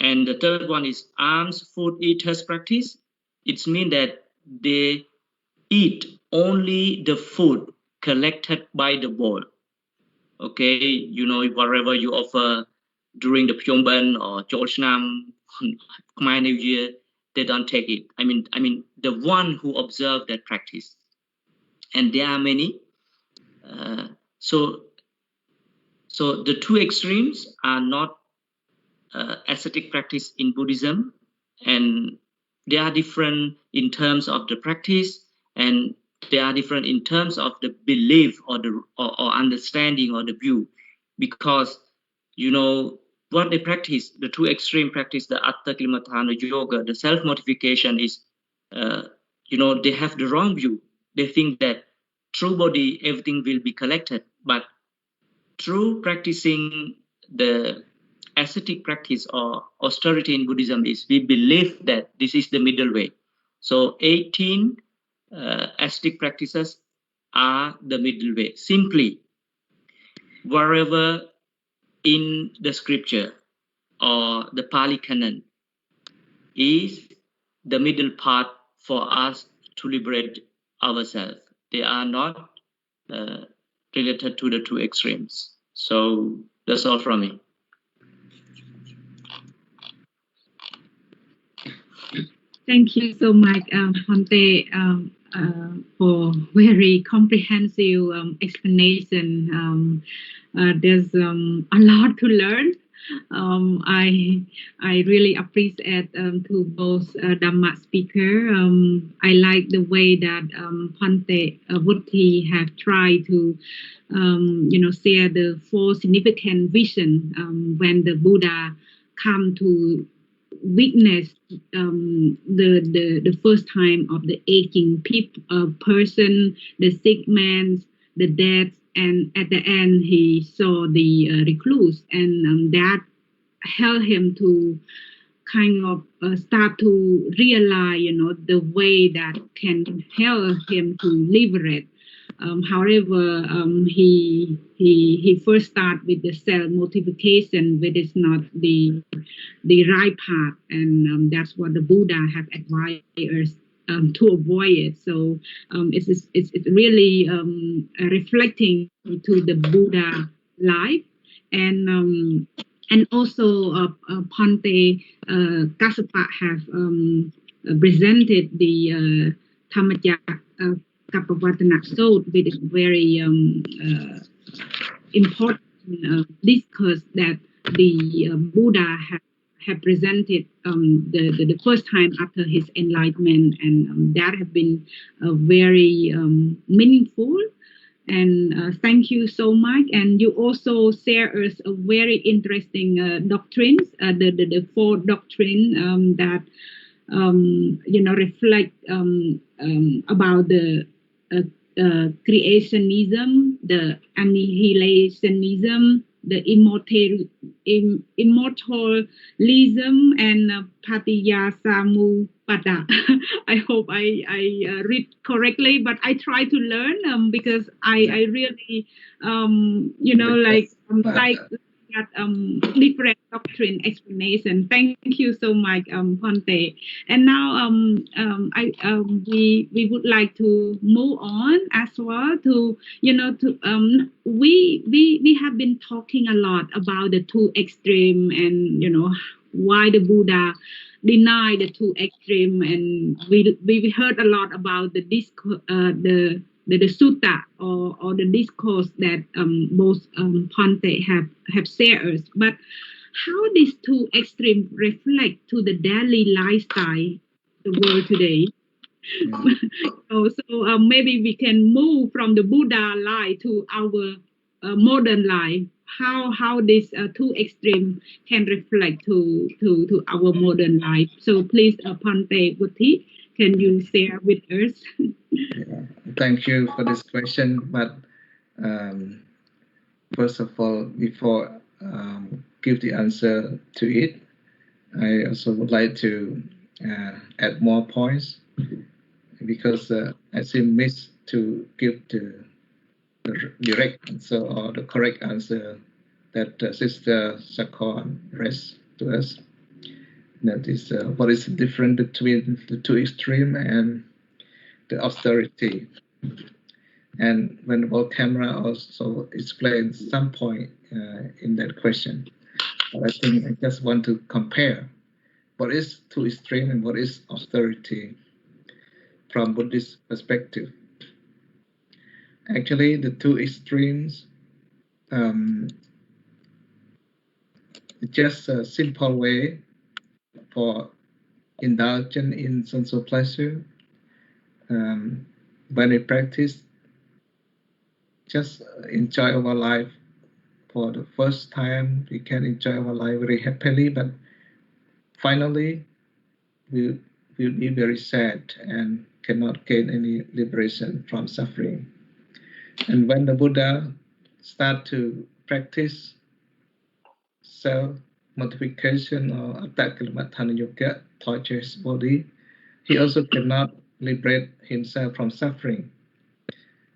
[SPEAKER 5] the third one is alms food eaters practice. It means that they eat only the food collected by the bowl. Okay, whatever you offer during the Pyongban or Jolchnam, Khmer New Year, they don't take it. The one who observe that practice, and there are many. So the two extremes are not ascetic practice in Buddhism, and they are different in terms of the practice, and they are different in terms of the belief or the or understanding or the view, because what they practice, the two extreme practice, the Atta-Klimatthana yoga, the self-mortification is, they have the wrong view. They think that through body, everything will be collected. But through practicing the ascetic practice or austerity in Buddhism, is we believe that this is the middle way. So 18 ascetic practices are the middle way. Simply, wherever in the scripture or the Pali Canon is the middle path for us to liberate ourselves. They are not related to the two extremes. So that's all from me.
[SPEAKER 3] Thank you so much, Phante, for very comprehensive explanation. There's a lot to learn. I really appreciate to both Dhamma speaker. I like the way that Phante Vuthi have tried to share the four significant vision when the Buddha come to witness the first time of the aching person, the sick man, the dead, and at the end he saw the recluse, and that helped him to kind of start to realize, the way that can help him to liberate. However, he first start with the self-mortification, which is not the right path, and that's what the Buddha have advised us to avoid it. So it's really reflecting to the Buddha life, and also Phante Kassapa have presented the Dhammacakka Kappavatana Sutta, which is very important discourse that the Buddha have presented the first time after his enlightenment, and that have been very meaningful. And thank you so much. And you also share us a very interesting doctrines, the four doctrine that reflect about the creationism, the annihilationism, the immortalism, and Patiyāsamuppada. I hope I read correctly, but I try to learn because I really like that different doctrine explanation. Thank you so much, Phante. And now we would like to move on as well to we have been talking a lot about the two extreme, and why the Buddha denied the two extreme, and we heard a lot about the sutta or the discourse that both Phante have shared us. But how these two extremes reflect to the daily lifestyle the world today? So maybe we can move from the Buddha life to our modern life. How these two extremes can reflect to our modern life. So please, Phante Vuthi, can you share with us?
[SPEAKER 4] Thank you for this question. But first of all, before give the answer to it, I also would like to add more points, because I seem missed to give the direct answer or the correct answer that Sister Sakon raised to us. That is, what is the difference between the two extremes and the austerity. And when the world camera also explains some point in that question. But I think I just want to compare what is two extremes and what is austerity from Buddhist perspective. Actually, the two extremes, just a simple way for indulging in sensual pleasure. When we practice, just enjoy our life for the first time. We can enjoy our life very happily, but finally, we'll be very sad and cannot gain any liberation from suffering. And when the Buddha start to practice self-mortification or Anta-Dhamma yoga, torture his body, he also cannot liberate himself from suffering.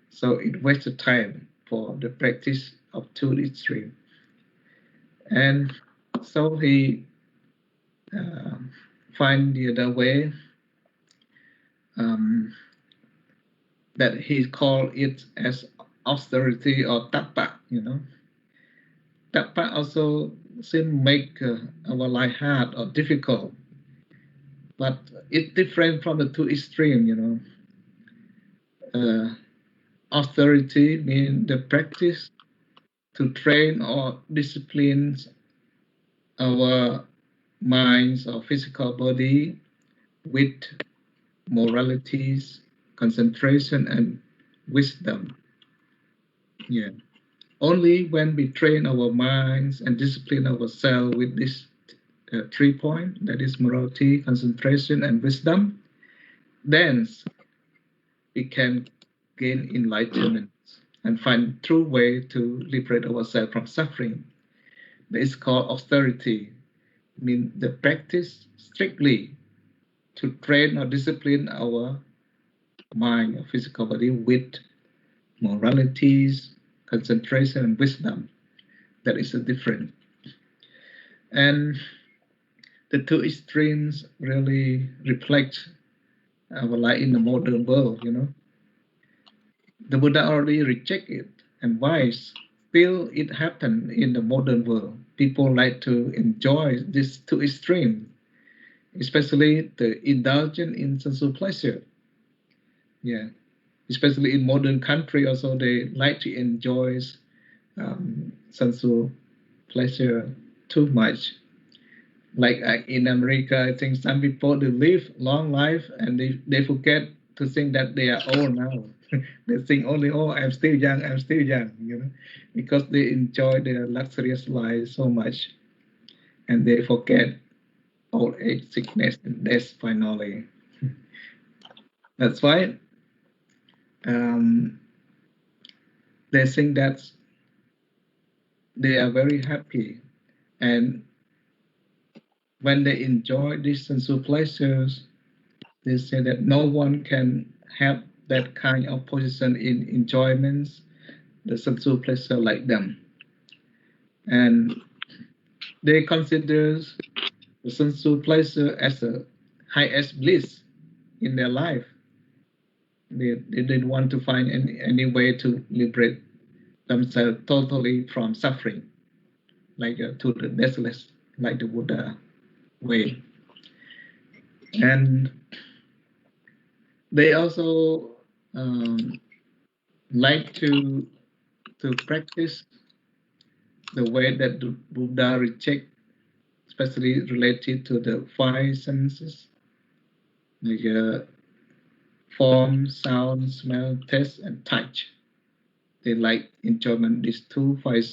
[SPEAKER 4] So it wasted time for the practice of two extremes. And so he find the other way that he called it as austerity or tappa, Tappa also seem make our life hard or difficult, but it's different from the two extremes, Austerity means the practice to train or discipline our minds or physical body with moralities, concentration, and wisdom. Yeah. Only when we train our minds and discipline ourselves with these 3 points, that is morality, concentration, and wisdom, then we can gain enlightenment and find true way to liberate ourselves from suffering. That is called austerity, means the practice strictly to train or discipline our mind or physical body with moralities, concentration, and wisdom. That is the difference. And the two extremes really reflect our life in the modern world, The Buddha already rejected, and why still it happened in the modern world? People like to enjoy these two extremes, especially the indulgence in sensual pleasure. Yeah, especially in modern country also they like to enjoy sensual pleasure too much. Like in America, I think some people they live long life and they forget to think that they are old now. They think only, oh, I'm still young, because they enjoy their luxurious life so much, and they forget old age, sickness, and death finally. That's why they think that they are very happy, and when they enjoy these sensual pleasures, they say that no one can have that kind of position in enjoyments, the sensual pleasure like them. And they consider the sensual pleasure as the highest bliss in their life. They didn't want to find any way to liberate themselves totally from suffering, like to the deathless, like the Buddha way. And they also like to practice the way that the Buddha reject, especially related to the 5 senses, like form, sound, smell, taste, and touch. They like enjoyment these 5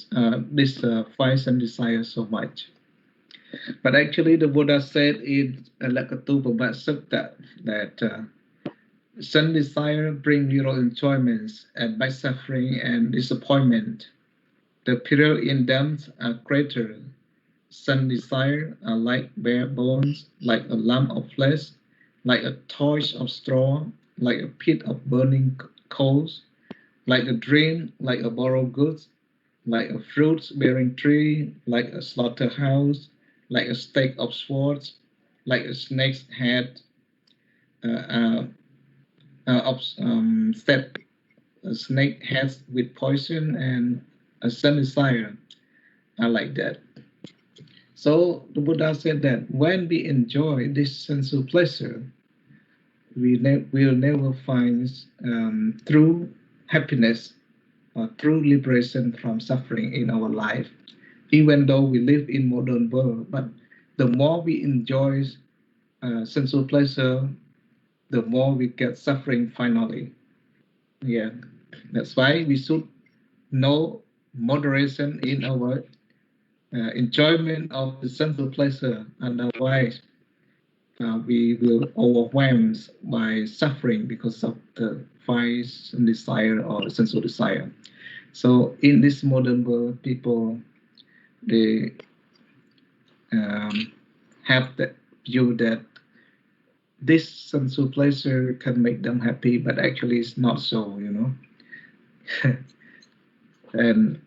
[SPEAKER 4] sense desires so much. But actually, the Buddha said in Lakatupabhat Sutta that sense desire bring little enjoyments and by suffering and disappointment. The peril in them are greater. Sense desire are like bare bones, like a lump of flesh, like a torch of straw, like a pit of burning coals, like a dream, like a borrowed goods, like a fruit-bearing tree, like a slaughterhouse, like a stake of swords, like a snake's head step, a snake heads with poison, and a sense desire are like that. So the Buddha said that when we enjoy this sensual pleasure, we will never find true happiness or true liberation from suffering in our life, even though we live in modern world. But the more we enjoy sensual pleasure, the more we get suffering finally. Yeah, that's why we should know moderation in our enjoyment of the sensual pleasure, otherwise we will overwhelmed by suffering because of the satisfies desire or sensual desire. So in this modern world, people, they have the view that this sensual pleasure can make them happy, but actually it's not so, you know. And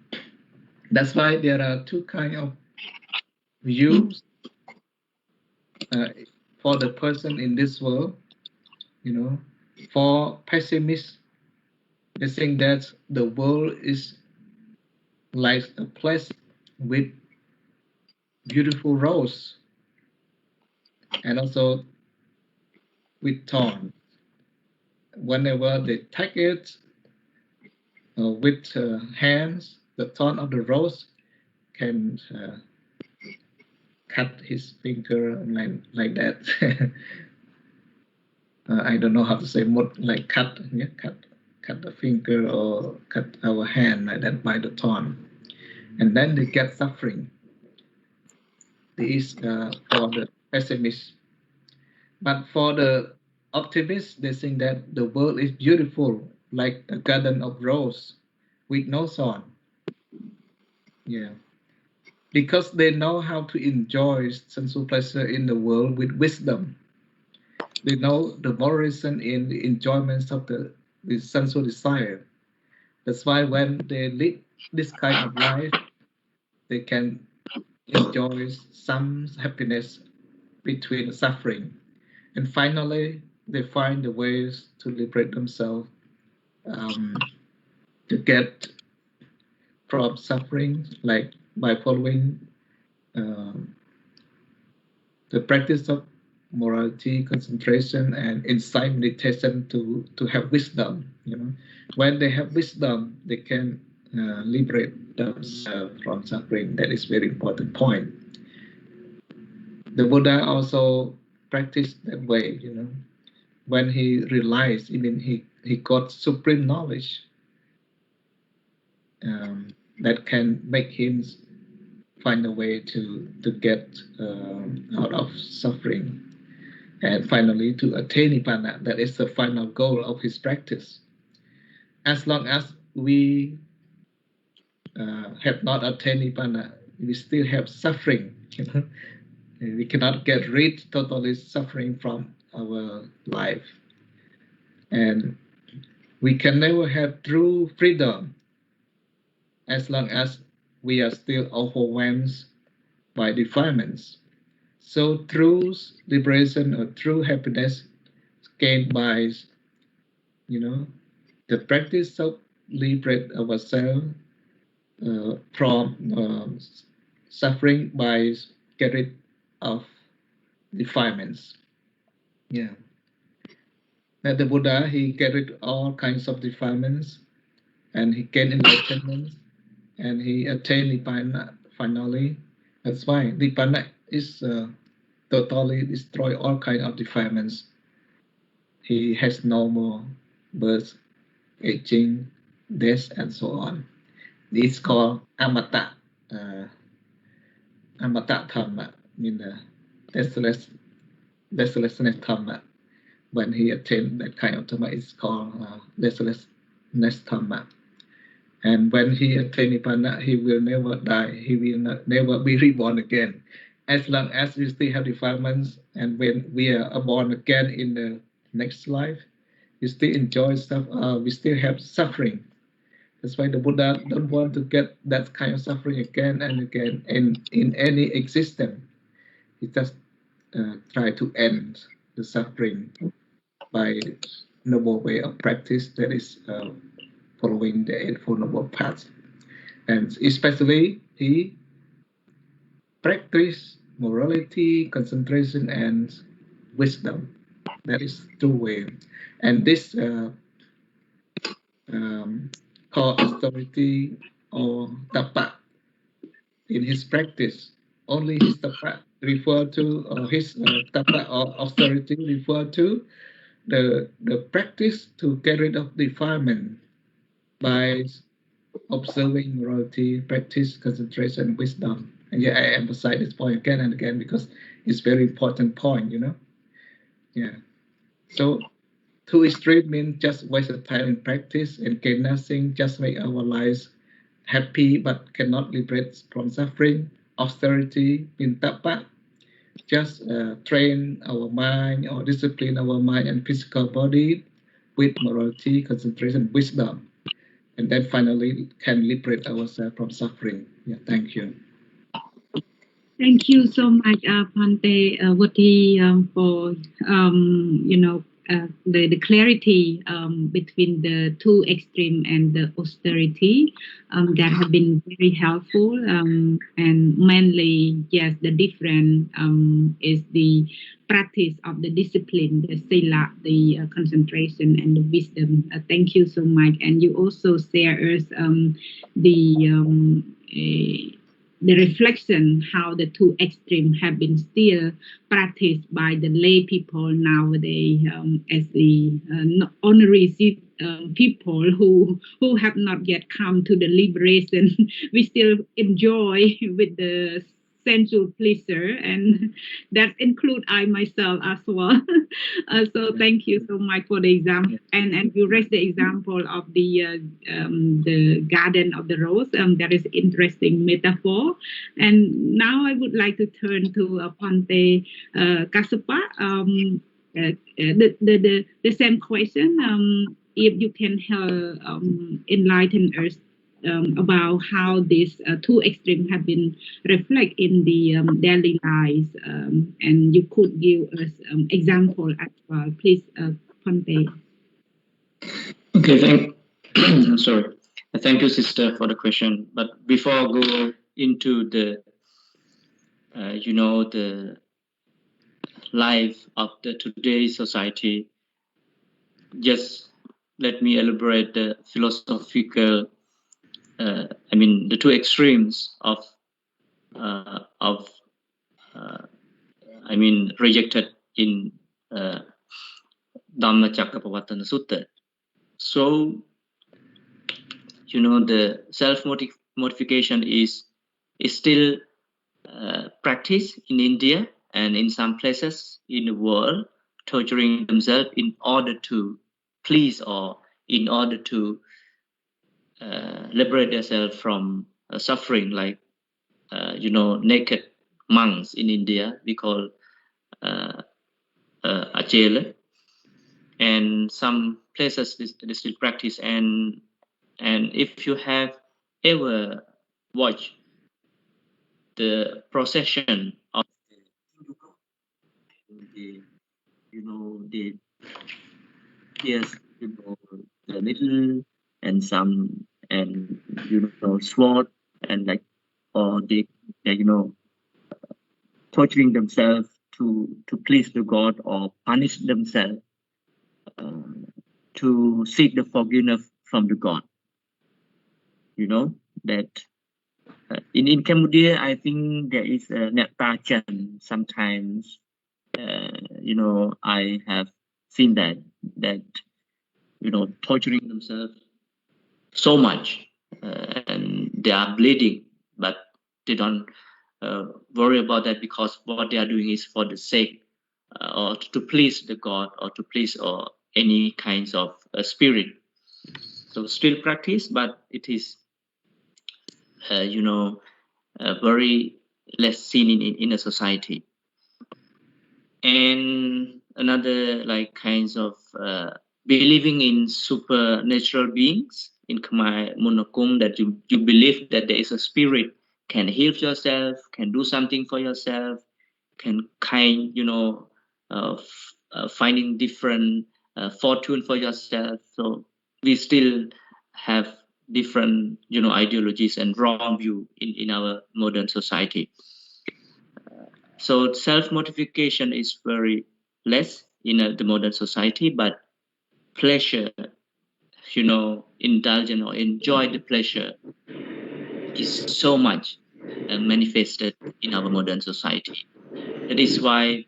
[SPEAKER 4] that's why there are two kinds of views for the person in this world, you know. For pessimists, they think that the world is like a place with beautiful rose and also with thorn. Whenever they take it with hands, the thorn of the rose can cut his finger like that. I don't know how to say like cut the finger or cut our hand like that by the thorn, and then they get suffering. This is for the pessimist. But for the optimists, they think that the world is beautiful, like a garden of rose with no thorn. Yeah. Because they know how to enjoy sensual pleasure in the world with wisdom. They know the moderation in the enjoyments of the sensual desire. That's why when they live this kind of life, they can enjoy some happiness between suffering. And finally, they find the ways to liberate themselves, to get from suffering, like by following the practice of morality, concentration, and insight meditation to have wisdom. You know, when they have wisdom, they can liberate themselves from suffering. That is very important point. The Buddha also practiced that way. You know, when he realized, even he got supreme knowledge that can make him find a way to get out of suffering, and finally to attain Nibbana. That is the final goal of his practice. As long as we have not attained Nibbana, we still have suffering. You know, we cannot get rid totally suffering from our life, and we can never have true freedom as long as we are still overwhelmed by defilements. So true liberation or true happiness gained by, you know, the practice of liberate ourselves from suffering by get rid of defilements. Yeah. That the Buddha, he get rid of all kinds of defilements, and he gained enlightenment, and he attained Nibbana finally. That's why Nibbana is totally destroy all kinds of defilements. He has no more birth, aging, death, and so on. This is called Amata. Amata Dhamma, mean deathlessness Dhamma. When he attained that kind of Dhamma, it's called deathlessness Dhamma. And when he attains Nibbana, he will never die. He will never be reborn again. As long as we still have defilements, and when we are born again in the next life, we still enjoy stuff. We still have suffering. That's why the Buddha don't want to get that kind of suffering again and again in any existence. He just try to end the suffering by noble way of practice, that is following the Eightfold Noble Path. And especially he practiced morality, concentration, and wisdom. That is two ways. And this called austerity or tapa. In his practice, only his tapa refer to, or his tapa or austerity refer to the practice to get rid of defilement by observing morality, practice, concentration, wisdom. And yeah, I emphasize this point again and again because it's very important point, you know. Yeah. So Two extremes mean just waste of time in practice and gain nothing, just make our lives happy but cannot liberate from suffering. Austerity means tapa, just train our mind or discipline our mind and physical body with morality, concentration, wisdom, and then finally can liberate ourselves from suffering. Yeah, thank you.
[SPEAKER 3] Thank you so much, Pante Voti, for the clarity between the two extreme and the austerity that have been very helpful. And mainly, yes, the difference is the practice of the discipline, the sila, the concentration, and the wisdom. Thank you so much. And you also share us the reflection how the two extremes have been still practiced by the lay people nowadays as the honorary people who have not yet come to the liberation. We still enjoy with the sensual pleasure, and that include I myself as well. So thank you so much for the example, and you raised the example of the garden of the rose. That is interesting metaphor. And now I would like to turn to Pante Kasapa. The same question. If you can help enlighten us about how these two extremes have been reflected in the daily lives, and you could give us example as well, please, Pante.
[SPEAKER 5] Okay, sorry. Thank you, sister, for the question. But before I go into the, the life of the today's society, just let me elaborate the philosophical, the two extremes of rejected in Dhamma Chapter Sutta. So, the self-mortification is still practiced in India and in some places in the world, torturing themselves in order to please or in order to liberate themselves from suffering, like naked monks in India we call Achela, and some places they still practice. And if you have ever watched the procession of the the yes, the little and some and sword and like, or they torturing themselves to please the God or punish themselves to seek the forgiveness from the God. That in Cambodia, I think there is a Nepachan sometimes. I have seen that torturing themselves so much, and they are bleeding, but they don't worry about that, because what they are doing is for the sake or to please the God or to please or any kinds of spirit. So still practice, but it is very less seen in a society. And another like kinds of believing in supernatural beings in Khmer Monokum, that you believe that there is a spirit can heal yourself, can do something for yourself, can finding different fortune for yourself. So we still have different ideologies and wrong view in our modern society. So self-mortification is very less in the modern society, but pleasure, indulgence or enjoy the pleasure is so much manifested in our modern society. That is why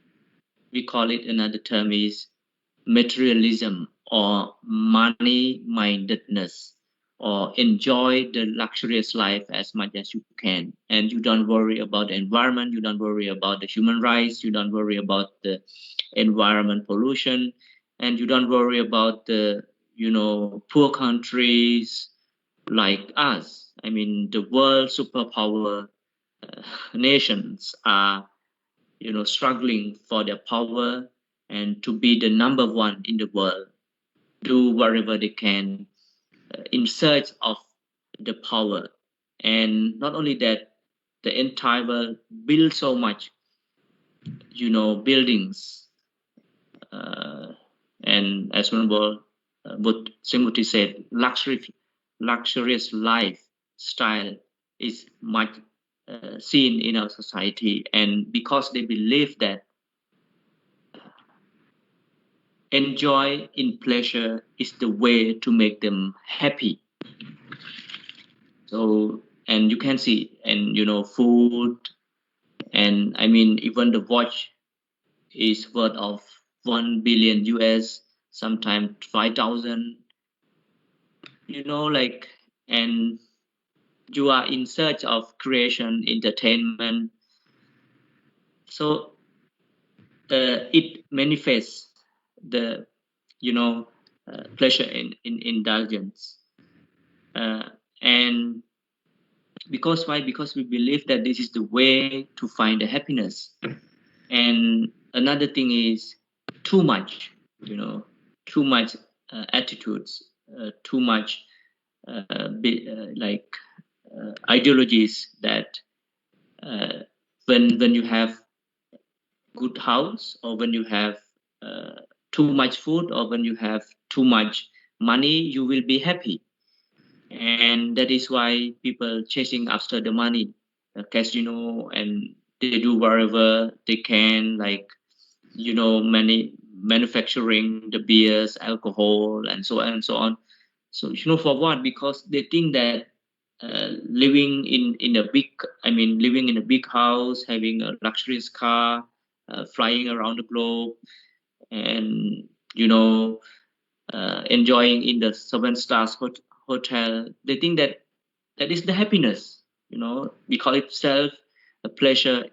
[SPEAKER 5] we call it, another term is materialism or money-mindedness, or enjoy the luxurious life as much as you can. And you don't worry about the environment, you don't worry about the human rights, you don't worry about the environment pollution, and you don't worry about the, poor countries like us. I mean, the world superpower nations are, struggling for their power and to be the number one in the world, do whatever they can in search of the power. And not only that, the entire world build so much, buildings. And as Venerable Srimati said, luxurious lifestyle is much seen in our society. And because they believe that enjoy in pleasure is the way to make them happy. So, and you can see, and food, and I mean, even the watch is worth of 1 billion US, sometimes 5,000, like, and you are in search of creation, entertainment. So it manifests the, pleasure in indulgence. And because why? Because we believe that this is the way to find the happiness. And another thing is too much, too much attitudes, too much ideologies that when you have good house, or when you have too much food, or when you have too much money, you will be happy. And that is why people chasing after the money, the casino, and they do whatever they can, like, manufacturing the beers, alcohol, and so on and so on. So, for what? Because they think that living in a big house, having a luxurious car, flying around the globe, and enjoying in the 7-star hotel, they think that is the happiness. We call it self pleasure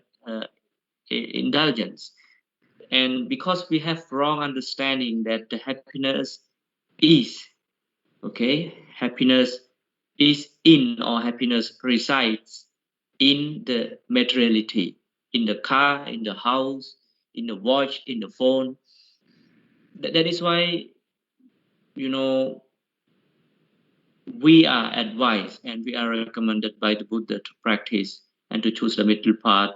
[SPEAKER 5] indulgence. And because we have wrong understanding that the happiness is happiness is in, or happiness resides in the materiality, in the car, in the house, in the watch, in the phone. That is why, we are advised and we are recommended by the Buddha to practice and to choose the middle path.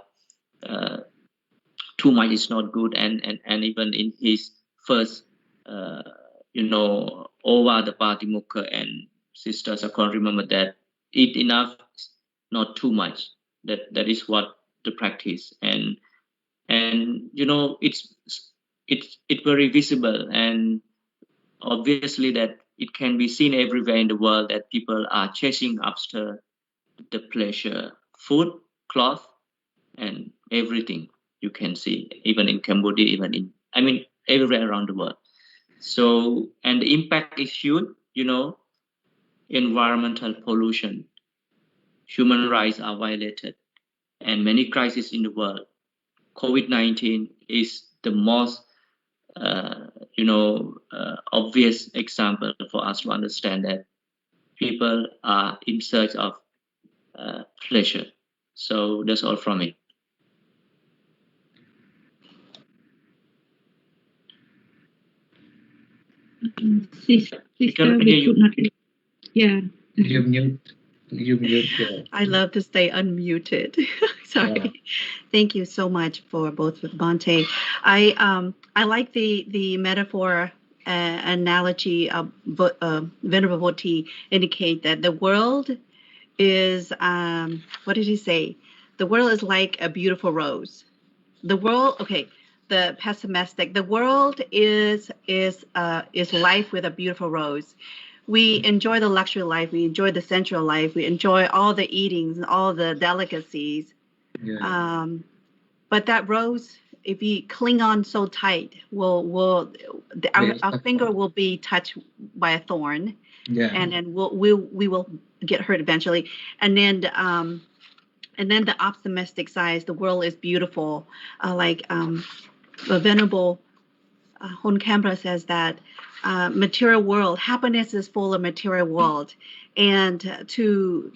[SPEAKER 5] Too much is not good, and even in his first, Ova the Patimokkha and sisters, I can't remember that. Eat enough, not too much. That is what the practice, and it's very visible, and obviously that it can be seen everywhere in the world that people are chasing after the pleasure, food, cloth, and everything. You can see even in Cambodia, even everywhere around the world. So, and the impact is huge, environmental pollution, human rights are violated, and many crises in the world. COVID-19 is the most obvious example for us to understand that people are in search of pleasure. So that's all from me.
[SPEAKER 3] Sister, we could not. Yeah.
[SPEAKER 4] You mute.
[SPEAKER 2] I love to stay unmuted. Sorry.
[SPEAKER 4] Yeah.
[SPEAKER 2] Thank you so much for both Bhante. I like the metaphor analogy of Venerable Bodhi indicate that the world is what did he say? The world is like a beautiful rose. The world, okay. The pessimistic. The world is life with a beautiful rose. We enjoy the luxury life. We enjoy the sensual life. We enjoy all the eatings and all the delicacies.
[SPEAKER 4] Yeah.
[SPEAKER 2] But that rose, if we cling on so tight, our finger will be touched by a thorn, and then we will get hurt eventually. And then the optimistic side, the world is beautiful, like the Venerable Hon Canberra says that material world, happiness is full of material world, and to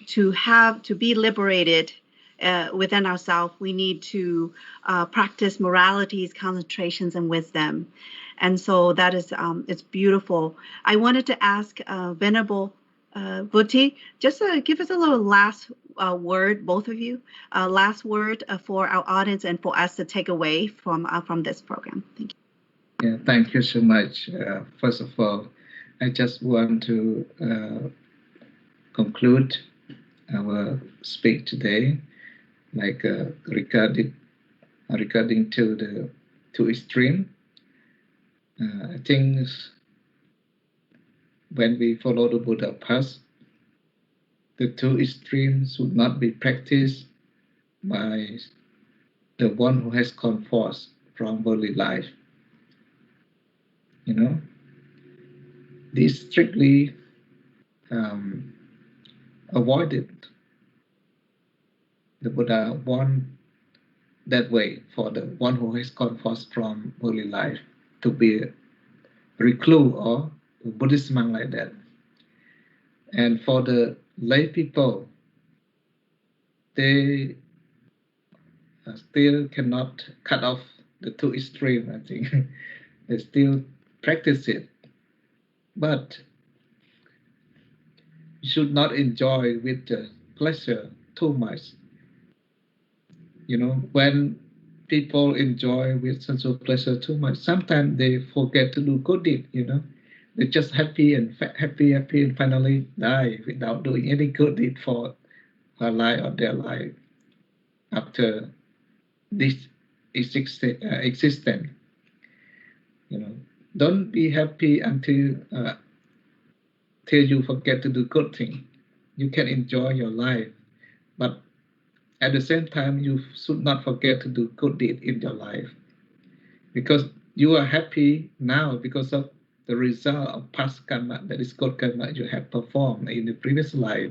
[SPEAKER 2] be liberated within ourselves, we need to practice moralities, concentrations, and wisdom. And so that is it's beautiful. I wanted to ask Venerable Buddhi, just give us a little last word, both of you, last word for our audience and for us to take away from this program. Thank you.
[SPEAKER 4] Yeah, thank you so much. First of all, I just want to conclude our speech today, like regarding to the two extreme. I think when we follow the Buddha path, the two extremes should not be practiced by the one who has come forth from worldly life. You know, this strictly avoided. The Buddha want that way for the one who has come forth from worldly life to be a recluse or a Buddhist monk like that. And for the lay people, they still cannot cut off the two extremes, I think. They still practice it. But you should not enjoy with the pleasure too much. You know, when people enjoy with sensual pleasure too much, sometimes they forget to do good deed, you know. They're just happy and finally die without doing any good deed for her life or their life after this existence. You know, don't be happy until you forget to do good thing. You can enjoy your life, but at the same time, you should not forget to do good deed in your life, because you are happy now because of the result of past karma, that is good karma you have performed in the previous life.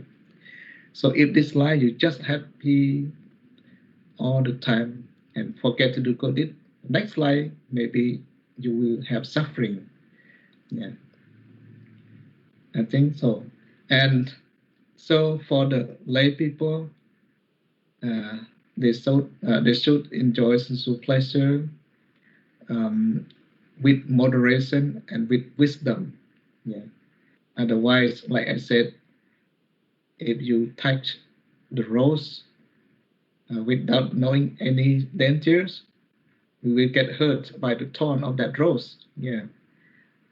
[SPEAKER 4] So if this life you just happy all the time and forget to do good deed, next life maybe you will have suffering. Yeah, I think so. And so for the lay people, they should enjoy sensual pleasure with moderation and with wisdom. Yeah. Otherwise, like I said, if you touch the rose without knowing any dangers, you will get hurt by the thorn of that rose. Yeah.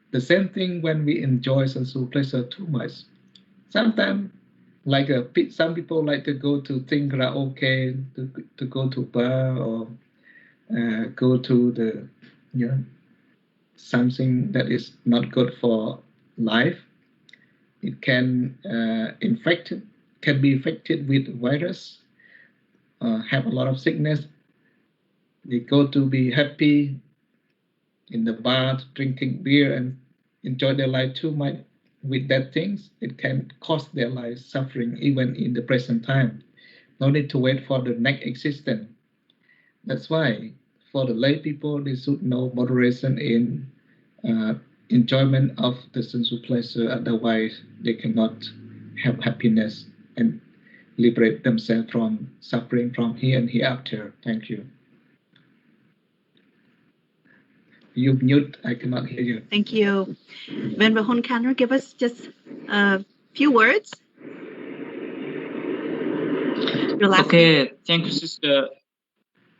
[SPEAKER 4] The same thing when we enjoy sensual pleasure too much. Sometimes, like some people like to go to sing karaoke, to go to bar or go to the, you know, something that is not good for life. It can can be infected with virus, have a lot of sickness. They go to be happy in the bar, drinking beer and enjoy their life too much with that things. It can cause their life suffering even in the present time. No need to wait for the next existence. That's why for the lay people, they should know moderation in enjoyment of the sensual pleasure. Otherwise, they cannot have happiness and liberate themselves from suffering from here and hereafter. Thank you. You mute. I cannot hear you.
[SPEAKER 2] Thank you. Venerable Hon Canberra, give us just a few words. Your last
[SPEAKER 5] Okay, thank you, sister.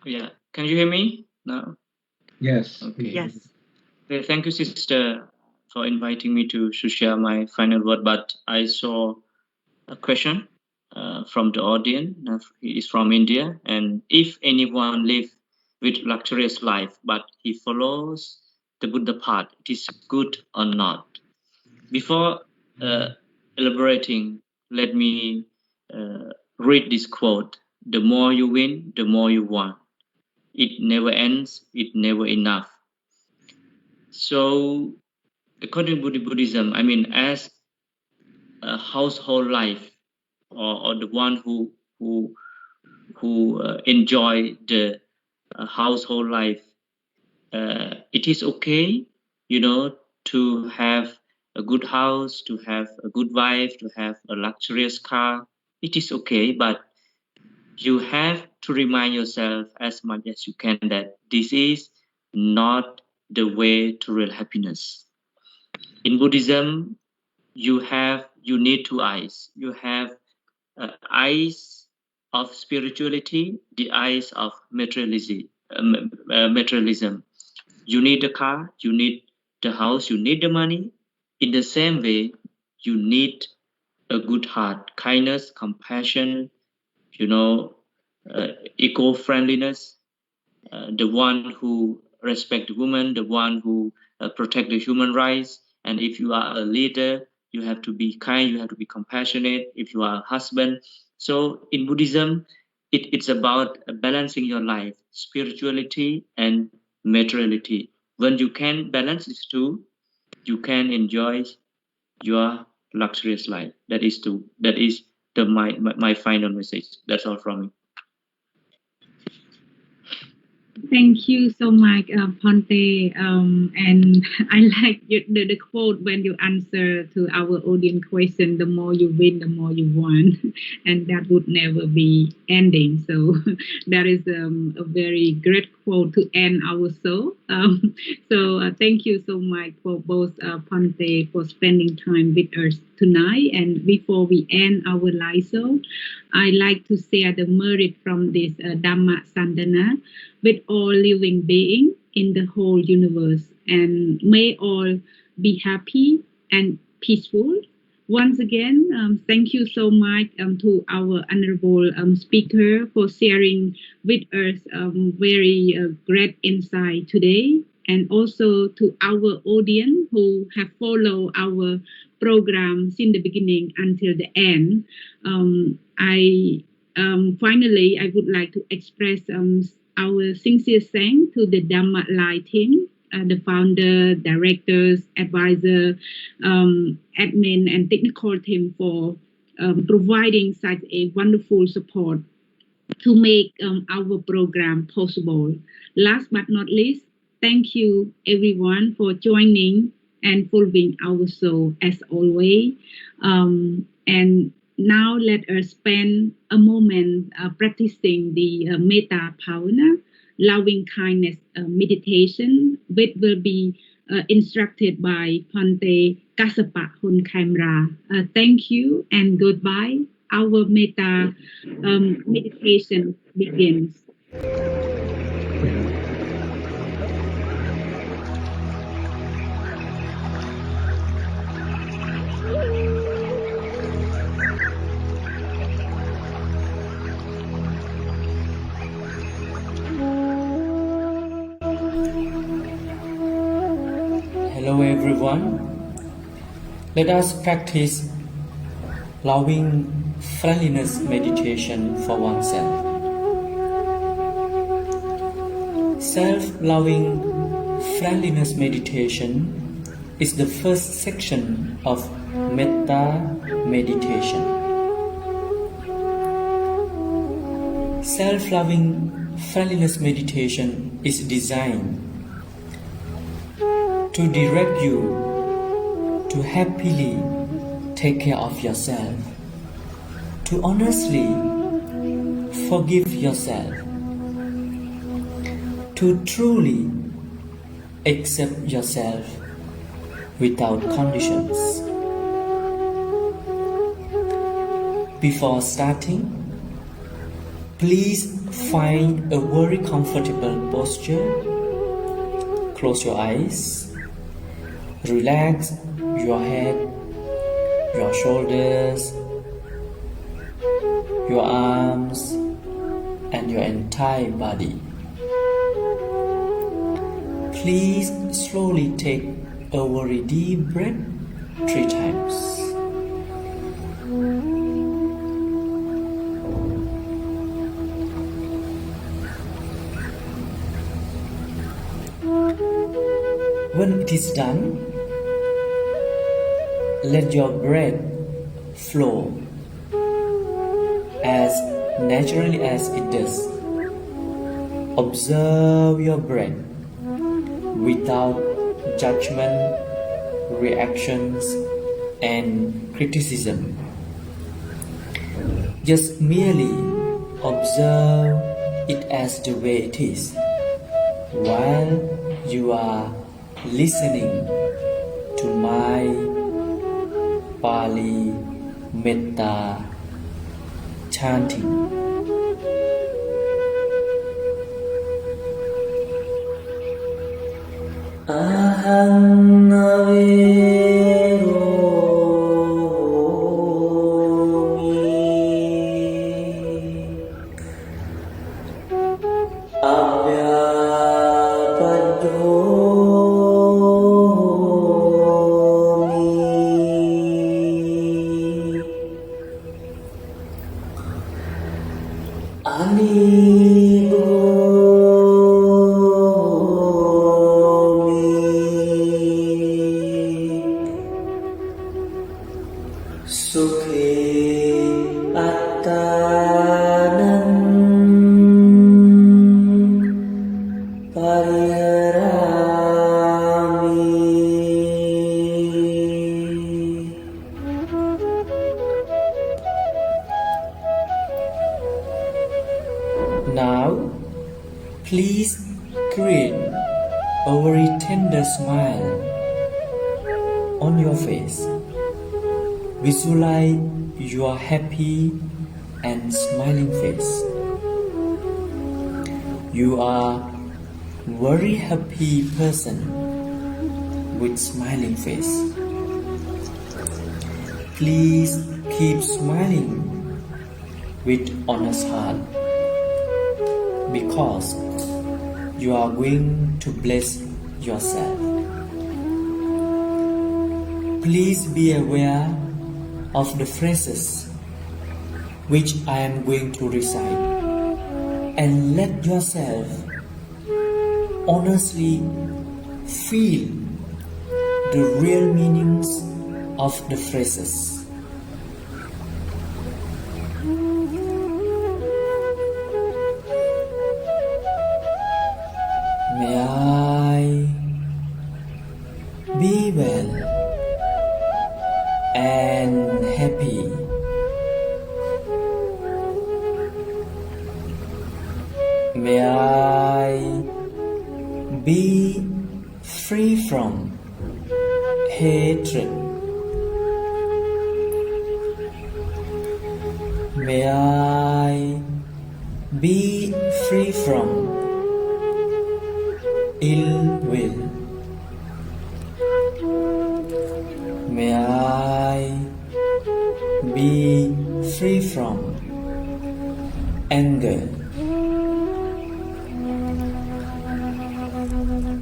[SPEAKER 5] Yeah, can you hear me now?
[SPEAKER 4] Yes.
[SPEAKER 5] Okay.
[SPEAKER 2] Yes.
[SPEAKER 5] Okay, thank you, sister, for inviting me to share my final word. But I saw a question from the audience. He is from India, and if anyone lives with luxurious life, but he follows the Buddha path, it is good or not? Before elaborating, let me read this quote: "The more you win, the more you want. It never ends, it never enough." So, according to Buddhism, I mean, as a household life, or the one who enjoy the household life, it is okay to have a good house, to have a good wife, to have a luxurious car. It is okay, but you have to remind yourself as much as you can that this is not the way to real happiness. In Buddhism, you need two eyes. You have eyes of spirituality, the eyes of materialism. Materialism. You need the car, you need the house, you need the money. In the same way, you need a good heart, kindness, compassion, eco-friendliness, the one who respect the woman, the one who protect the human rights. And if you are a leader, you have to be kind, you have to be compassionate. If you are a husband, so in Buddhism, it's about balancing your life, spirituality and materiality. When you can balance these two, you can enjoy your luxurious life. That is my final message. That's all from me.
[SPEAKER 3] Thank you so much, Ponte. And I like the quote when you answer to our audience question, the more you win, the more you won. And that would never be ending. So that is a very great quote to end our show. So thank you so much for both Ponte for spending time with us tonight. And before we end our live show, I like to share the merit from this Dhamma Sandhana with all living beings in the whole universe. And may all be happy and peaceful. Once again, thank you so much to our honorable speaker for sharing with us very great insight today. And also to our audience who have followed our program since the beginning until the end. Finally, I would like to express our sincere thanks to the Dhamma Live team, the founder, directors, advisor, admin, and technical team for providing such a wonderful support to make our program possible. Last but not least, thank you everyone for joining and following our show as always. And now let us spend a moment practicing the Metta Bhavana, loving kindness meditation, which will be instructed by Ponte Kassapa Honkaimra. Thank you and goodbye. Our Metta meditation begins.
[SPEAKER 6] Hello everyone. Let us practice loving friendliness meditation for oneself. Self-loving friendliness meditation is the first section of Metta meditation. Self-loving friendliness meditation is designed to direct you to happily take care of yourself, to honestly forgive yourself, to truly accept yourself without conditions. Before starting, please find a very comfortable posture. Close your eyes. Relax your head, your shoulders, your arms, and your entire body. Please slowly take a very deep breath 3 times. When it is done, let your breath flow as naturally as it does. Observe your breath without judgment, reactions, and criticism. Just merely observe it as the way it is while you are listening to my Pali Metta chanting. Aham Now, please create a very tender smile on your face. Visualize your happy and smiling face. You are a very happy person with smiling face. Please keep smiling with honest heart, because you are going to bless yourself. Please be aware of the phrases which I am going to recite, and let yourself honestly feel the real meanings of the phrases. May I be well and happy. May I be free from hatred. May I be free from ill will. May I be free from anger.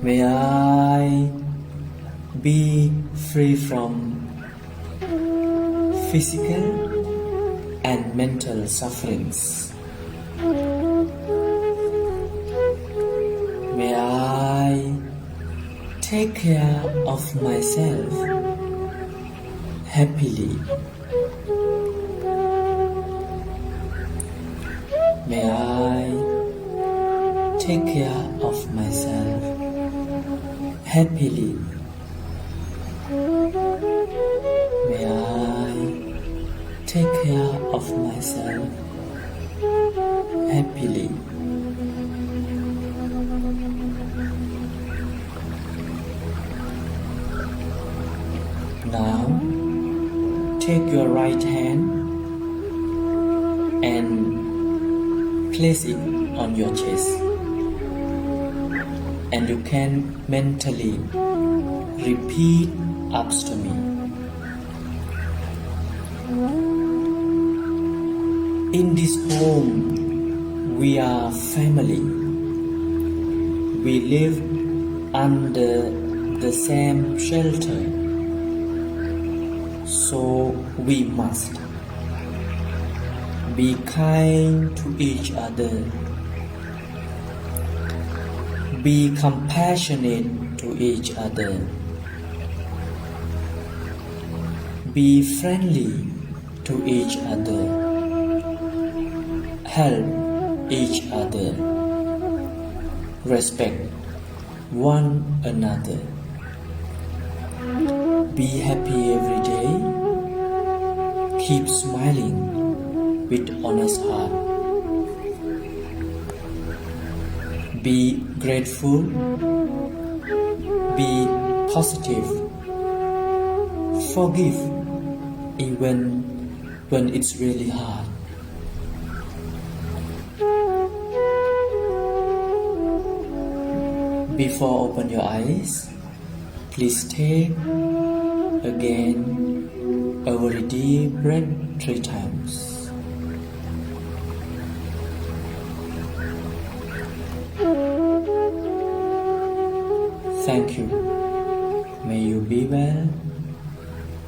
[SPEAKER 6] May I be free from physical and mental sufferings. May I take care of myself happily. May I take care of myself happily. May I take care of myself happily. Now, take your right hand and place it on your chest, and you can mentally repeat after me. In this home, we are family. We live under the same shelter, so we must be kind to each other, be compassionate to each other, be friendly to each other, help each other, respect one another. Be happy every day. Keep smiling with honest heart. Be grateful. Be positive. Forgive even when it's really hard. Before open your eyes, please take again a very deep breath 3 times. Thank you. May you be well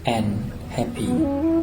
[SPEAKER 6] and happy.